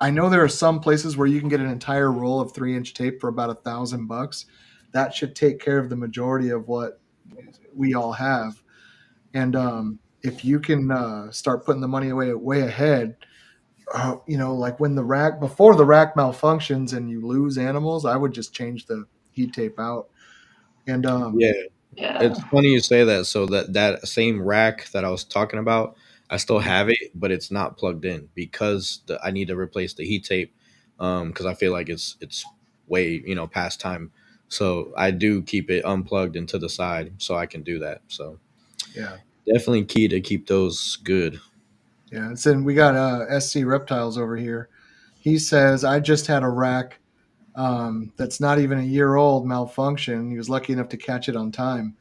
I know there are some places where you can get an entire roll of 3-inch tape for about $1,000. That should take care of the majority of what we all have. And if you can start putting the money away way ahead, like when the rack before the rack malfunctions and you lose animals, I would just change the heat tape out. And Yeah. Yeah. It's funny you say that. So that same rack that I was talking about, I still have it, but it's not plugged in because I need to replace the heat tape because I feel like it's way past time. So I do keep it unplugged and to the side so I can do that. So yeah, definitely key to keep those good. yeah. And then we got SC Reptiles over here. He says I just had a rack that's not even a year old malfunction. He was lucky enough to catch it on time.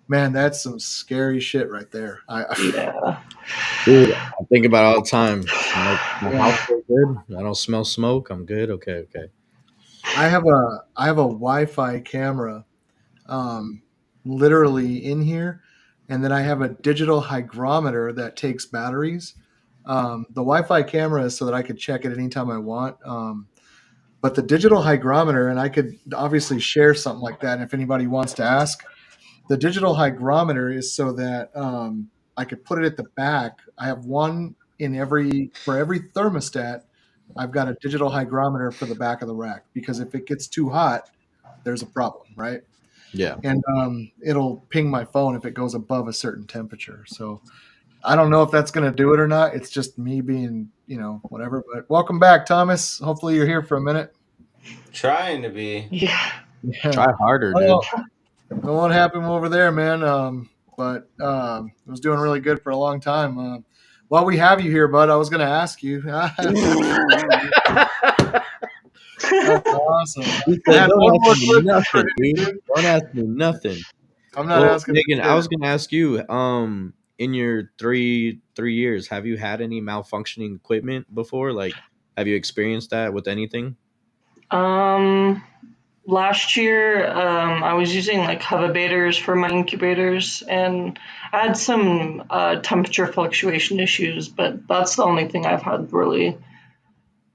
Man, that's some scary shit right there. Yeah. Dude, I think about it all the time. I'm like, my house Yeah. feels good. I don't smell smoke. I'm good. Okay, okay. I have a Wi-Fi camera, um, literally in here, and then I have a digital hygrometer that takes batteries. The Wi-Fi camera is so that I could check it anytime I want. But the digital hygrometer, and I could obviously share something like that. And if anybody wants to ask, the digital hygrometer is so that I could put it at the back. I have one in every thermostat. I've got a digital hygrometer for the back of the rack because if it gets too hot, there's a problem, right? Yeah. And it'll ping my phone if it goes above a certain temperature. So I don't know if that's going to do it or not. It's just me being, whatever. But welcome back, Thomas. Hopefully you're here for a minute. Trying to be. Yeah. Yeah. Try harder, dude. Well, what happened over there, man? But it was doing really good for a long time. While we have you here, bud, I was going to ask you. That's awesome. He I said, had "Don't one ask more me question for nothing, you, dude. dude. Don't ask me nothing." I'm not Well, asking Megan, for I shit. was gonna ask you, in your three years, have you had any malfunctioning equipment before? Like, have you experienced that with anything? Um, Last year, I was using like hovabators for my incubators, and I had some temperature fluctuation issues, but that's the only thing I've had really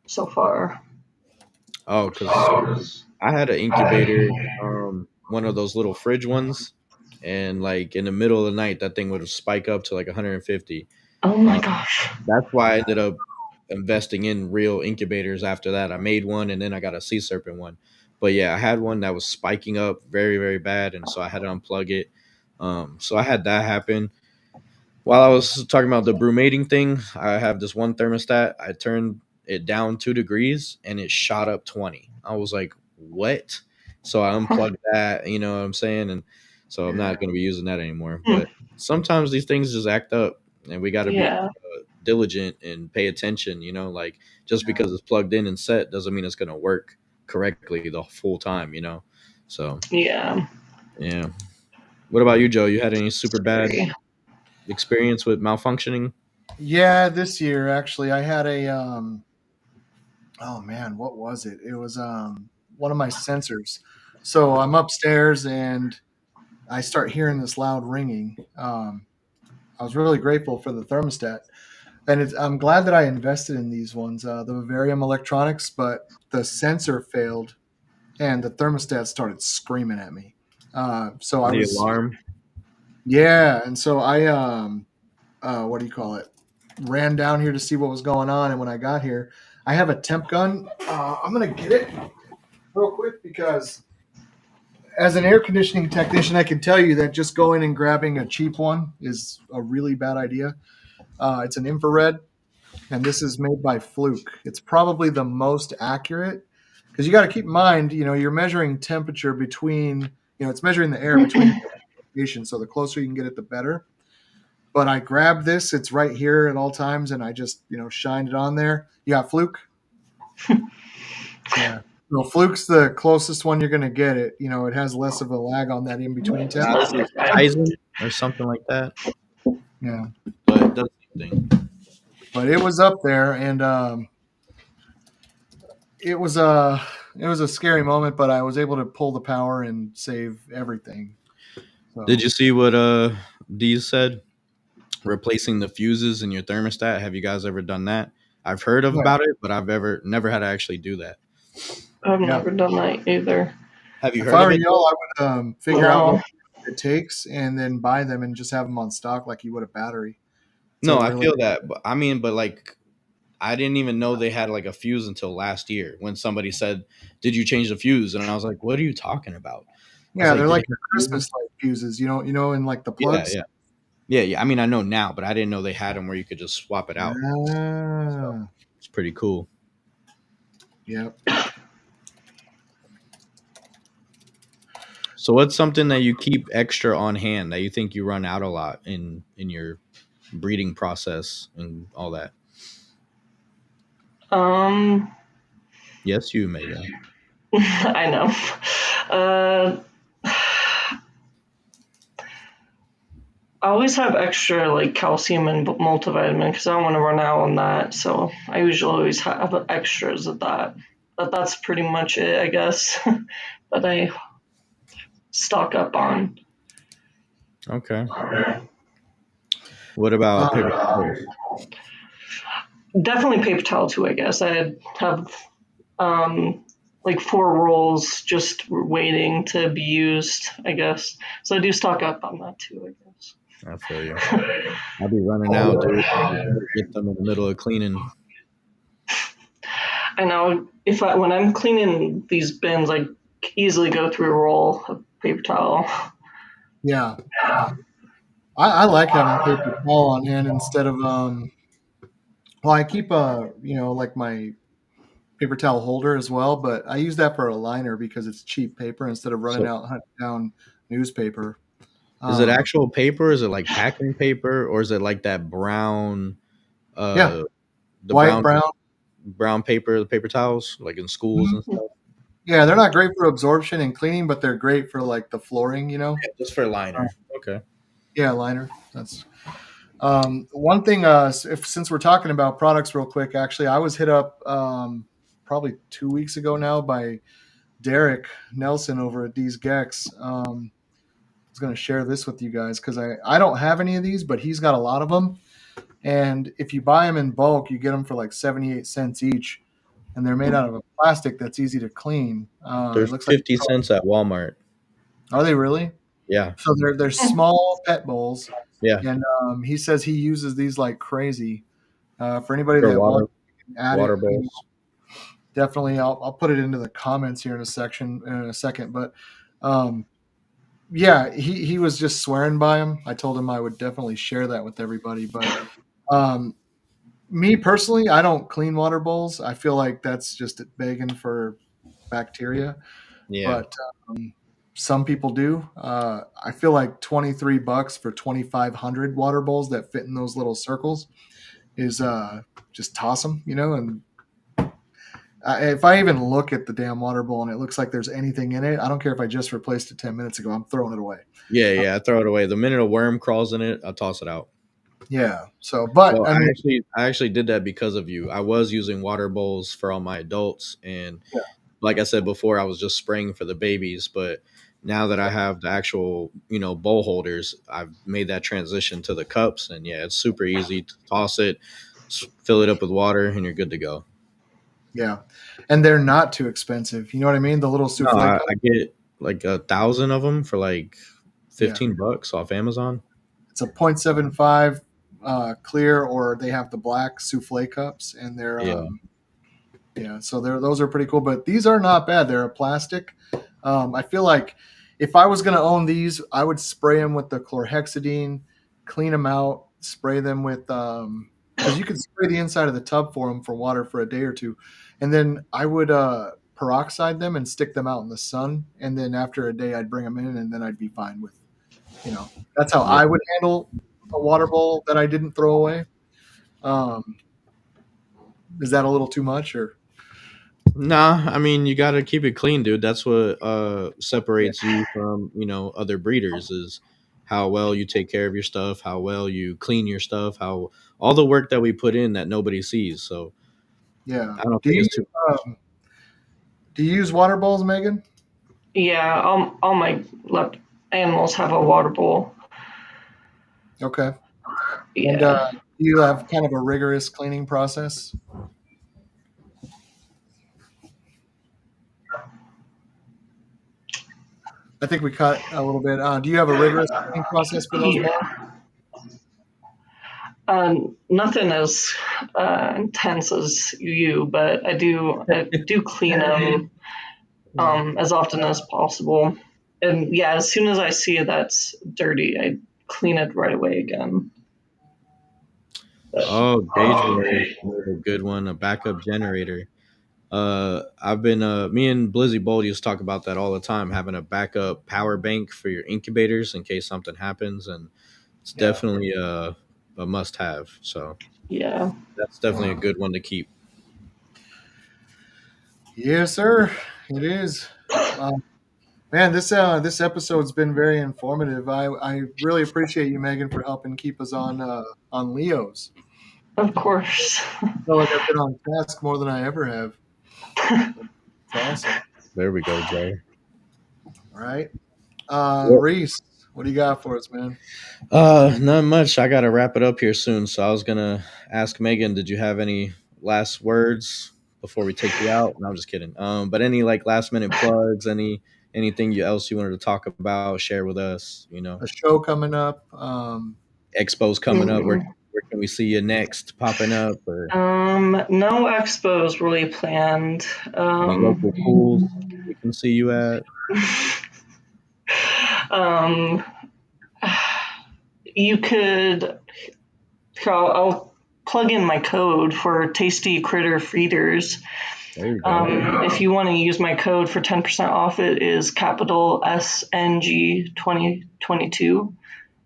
so far. Oh, because I had an incubator, one of those little fridge ones, and like in the middle of the night, that thing would spike up to like 150. Oh my Um, gosh. that's why I ended up investing in real incubators after that. I made one and then I got a sea serpent one. But yeah, I had one that was spiking up very, very bad. And so I had to unplug it. So I had that happen. While I was talking about the brumating thing, I have this one thermostat. I turned it down 2 degrees and it shot up 20. I was like, what? So I unplugged that, you know what I'm saying? And so I'm not Yeah. going to be using that anymore. Hmm. But sometimes these things just act up and we got to be Yeah. diligent and pay attention, like just because it's plugged in and set doesn't mean it's going to work correctly the full time. So, Yeah. yeah. What about you, Joe? You had any super bad Scary. experience with malfunctioning? Yeah, this year actually I had a oh man, what was it? It was one of my sensors. So I'm upstairs and I start hearing this loud ringing. I was really grateful for the thermostat, and I'm glad that I invested in these ones, the Vivarium Electronics. But the sensor failed, and the thermostat started screaming at me. So I The was alarm? Yeah, and so I what do you call it? Ran down here to see what was going on, and when I got here, I have a temp gun. I'm gonna get it real quick because as an air conditioning technician, I can tell you that just going and grabbing a cheap one is a really bad idea. It's an infrared, and this is made by Fluke. It's probably the most accurate because you got to keep in mind, you're measuring temperature between, it's measuring the air between locations. So the closer you can get it, the better. But I grabbed this; it's right here at all times, and I just, shined it on there. You got Fluke? Yeah. No, Fluke's the closest one you're going to get. It has less of a lag on that in between temp. This is Kaizen or something like that, Yeah. but it does the same thing. But it was up there, and it was a scary moment, but I was able to pull the power and save everything. So, Did you see what Dee said? Replacing the fuses in your thermostat. Have you guys ever done that? I've heard of yeah, about it, but I've never had to actually do that. I've yeah. never done that either. Have you If heard I of were it? y'all, I would figure out No. what it takes and then buy them and just have them on stock like you would a battery. It's No, a I really feel that, but but like I didn't even know they had like a fuse until last year when somebody said, "Did you change the fuse?" And I was like, "What are you talking about?" I was yeah, like, they're "Did like you the have fuses?" Christmas light fuses, in like the Yeah, plugs. yeah, yeah. I mean, I know now, but I didn't know they had them where you could just swap it out. So Ah, it's pretty cool. yep. So what's something that you keep extra on hand that you think you run out a lot in your breeding process and all that? Um, Yes, you, Megan. I know. Uh, I always have extra like calcium and multivitamin because I don't want to run out on that. So I usually always have extras of that. But that's pretty much it, I guess, that I stock up on. Okay. What about paper towels? Definitely paper towel too, I guess. I have like 4 rolls just waiting to be used, I guess. So I do stock up on that too, I guess. I feel you. I'll be running out, dude. Get them in the middle of cleaning. I know when I'm cleaning these bins, I easily go through a roll of paper towel. Yeah. I like having paper towel on hand instead of well, I keep like my paper towel holder as well, but I use that for a liner because it's cheap paper instead of running So out hunting down newspaper. is it Um, actual paper? Is it like packing paper, or is it like that brown, yeah, uh, the white, brown brown. brown paper, the paper towels, like in schools and Mhm. stuff? Yeah, they're not great for absorption and cleaning, but they're great for like the flooring. Yeah, just for Uh, liner. Okay. yeah, liner. That's one thing. Since we're talking about products, real quick, actually, I was hit up probably 2 weeks ago now by Derek Nelson over at these Gex. I was going to share this with you guys because I don't have any of these, but he's got a lot of them. And if you buy them in bulk, you get them for like 78 cents each. And they're made out of a plastic that's easy to clean. It There's looks like, 50 cents at Walmart. are they really? Yeah. So they're small pet bowls. Yeah. And he says he uses these like crazy. For anybody For that wants to add water it, bowls. definitely I'll put it into the comments here in a second. But um, yeah, he was just swearing by him. I told him I would definitely share that with everybody. But um, me personally, I don't clean water bowls. I feel like that's just begging for bacteria. Yeah. But some people do. I feel like $23 for 2,500 water bowls that fit in those little circles is just toss them, and if I even look at the damn water bowl and it looks like there's anything in it, I don't care if I just replaced it 10 minutes ago. I'm throwing it away. Yeah, yeah. I throw it away. The minute a worm crawls in it, I toss it out. Yeah. So, but Well, I mean, I actually did that because of you. I was using water bowls for all my adults, and yeah, like I said before, I was just spraying for the babies. But now that I have the actual, bowl holders, I've made that transition to the cups, and yeah, it's super easy to toss it, fill it up with water, and you're good to go. yeah, and they're not too expensive. You know what I mean? The little No, souffle cup. I get like 1,000 of them for like Yeah, $15 off Amazon. it's a 0.75 clear, or they have the black souffle cups, and they're Yeah. yeah, so those are pretty cool. But these are not bad. They're a plastic. I feel like if I was going to own these, I would spray them with the chlorhexidine, clean them out, spray them with because you can spray the inside of the tub for them for water for a day or two, and then I would peroxide them and stick them out in the sun, and then after a day I'd bring them in, and then I'd be fine with that's how Yeah. I would handle a water bowl that I didn't throw away. Um, is that a little too much or? Nah, I mean you got to keep it clean, dude. That's what Yeah, separates you from other breeders is how well you take care of your stuff, how well you clean your stuff, how all the work that we put in that nobody sees. So yeah. I don't Do think you it's too. um, do you use water bowls, Megan? Yeah, all my left animals have a water bowl. Okay. And Yeah. do you have kind of a rigorous cleaning process? I think we cut a little bit. Do you have a rigorous cleaning process for those bowls? Yeah. Nothing as intense as you, but I do clean them Yeah. as often as possible. And yeah, as soon as I see that's dirty, I clean it right away again. But, Oh, gauge board is a good one. A backup generator. I've been me and Blizzy Bold used to talk about that all the time, having a backup power bank for your incubators in case something happens, and it's Yeah. definitely a must have. So yeah. that's definitely a good one to keep. Yes, sir. It is. Uh, Man, this episode's been very informative. I really appreciate you, Megan, for helping keep us on Leo's. Of course. I feel like I've been on task more than I ever have. It's awesome. There we go, Jay. All right. Yep. Reese, what do you got for us, man? Not much. I gotta wrap it up here soon. So I was gonna ask Megan, did you have any last words before we take you out? No, I'm just kidding. But any like last minute plugs, anything else you wanted to talk about, share with us, A show coming up. expos coming up. Where can we see you next popping up or No expos really planned. any local pools we can see you at? Um, you could. I'll plug in my code for Tasty Critter Feeders. There you go. If you want to use my code for 10% off, it is capital SNG 2022,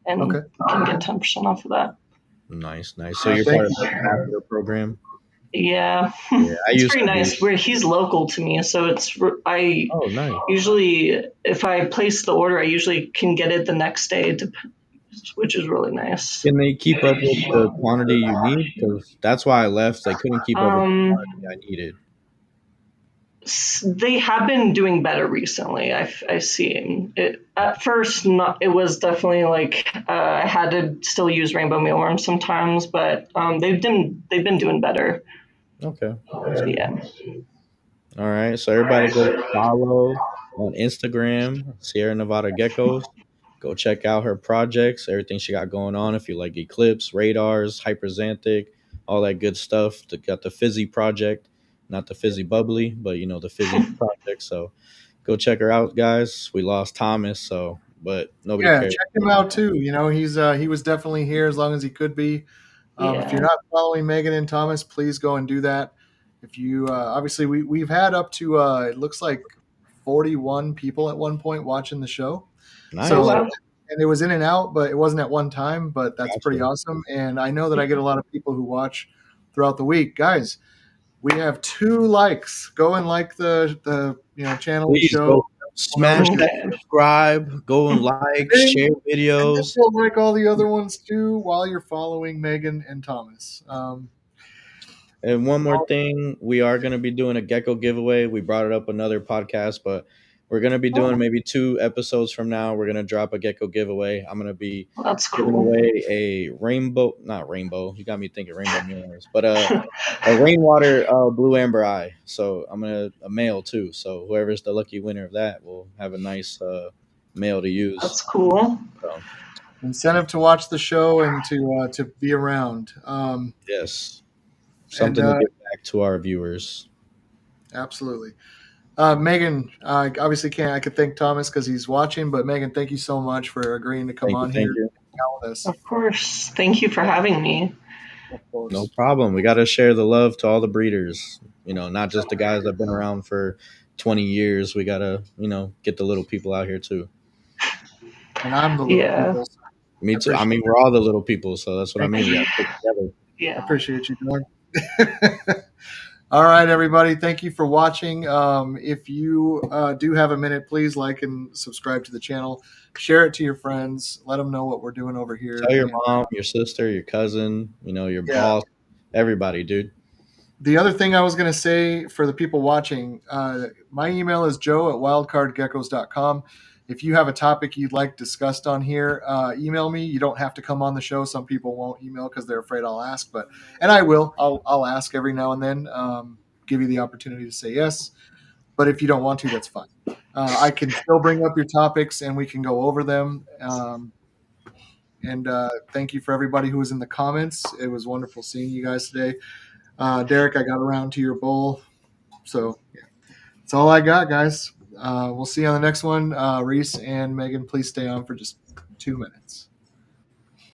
and Okay. you can get 10% off of that. Nice. So you're Thank part of you. the ambassador program? Yeah, Yeah, I it's used pretty to nice. be. Where he's local to me, so I Oh, nice. usually, if I place the order, I usually can get it the next day, which is really nice. Can they keep up with the quantity you need? Because that's why I left. They couldn't keep up with the Um, quantity I needed. they have been doing better recently. I see it. At first, not it was definitely like I had to still use rainbow mealworm sometimes, but they've been doing better. Okay, that's good. Yeah. All right, so everybody go follow on Instagram, Sierra Nevada Geckos. Go check out her projects, everything she got going on. If you like Eclipse, radars, hyperxanthic, all that good stuff. Got the fizzy project, not the fizzy bubbly, but the fizzy project. So go check her out, guys. We lost Thomas, but nobody Yeah, cares. check him out too. He was definitely here as long as he could be. If you're Yeah. not following Megan and Thomas, please go and do that. If you obviously we've had up to it looks like 41 people at one point watching the show. Oh Nice. So, wow. and it was in and out, but it wasn't at one time. But that's pretty Gotcha. awesome. And I know that I get a lot of people who watch throughout the week. Guys, we have 2 likes. Go and like the channel and Please show. go We'll know smash that you're that Okay. subscribe, go and like, listening. share And then videos. go like all the other ones too while you're following Megan and Thomas. And one more thing, we are going to be doing a gecko giveaway. We brought it up another podcast, but we're going to be doing Oh, maybe 2 episodes from now. We're going to drop a gecko giveaway. I'm going to be that's giving cool. away a rainbow, not rainbow. You got me thinking rainbow mirrors, but a rainwater blue amber eye. So I'm going to a male too. So whoever's the lucky winner of that will have a nice male to use. That's cool. So Incentive to watch the show and to be around. yes, And something to give back to our viewers. absolutely. Megan, I obviously can't. I could thank Thomas because he's watching, but Megan, thank you so much for agreeing to come Thank you, on here thank and you. hang out with us. Of course. Thank you for having me. Of No course. problem. We got to share the love to all the breeders. Not just the guys that've been around for 20 years. We got to, get the little people out here too. And I'm the little Yeah. people. So Me I too. I appreciate mean, we're all the little people, so that's what I Thank mean. you. We got to stick together. I Yeah. appreciate you, Dorn. All right, everybody. Thank you for watching. If you do have a minute, please like and subscribe to the channel. Share it to your friends. Let them know what we're doing over here. Tell your And mom, your sister, your cousin, your yeah, boss, everybody, dude. the other thing I was going to say for the people watching, my email is joe@wildcardgeckos.com. If you have a topic you'd like discussed on here, email me. You don't have to come on the show. Some people won't email because they're afraid I'll ask, and I will. I'll ask every now and then. Give you the opportunity to say yes. But if you don't want to, that's fine. I can still bring up your topics and we can go over them. And thank you for everybody who was in the comments. It was wonderful seeing you guys today. Derek, I got around to your bowl. So, yeah, that's all I got, guys. We'll see you on the next one. Reese and Megan, please stay on for just 2 minutes.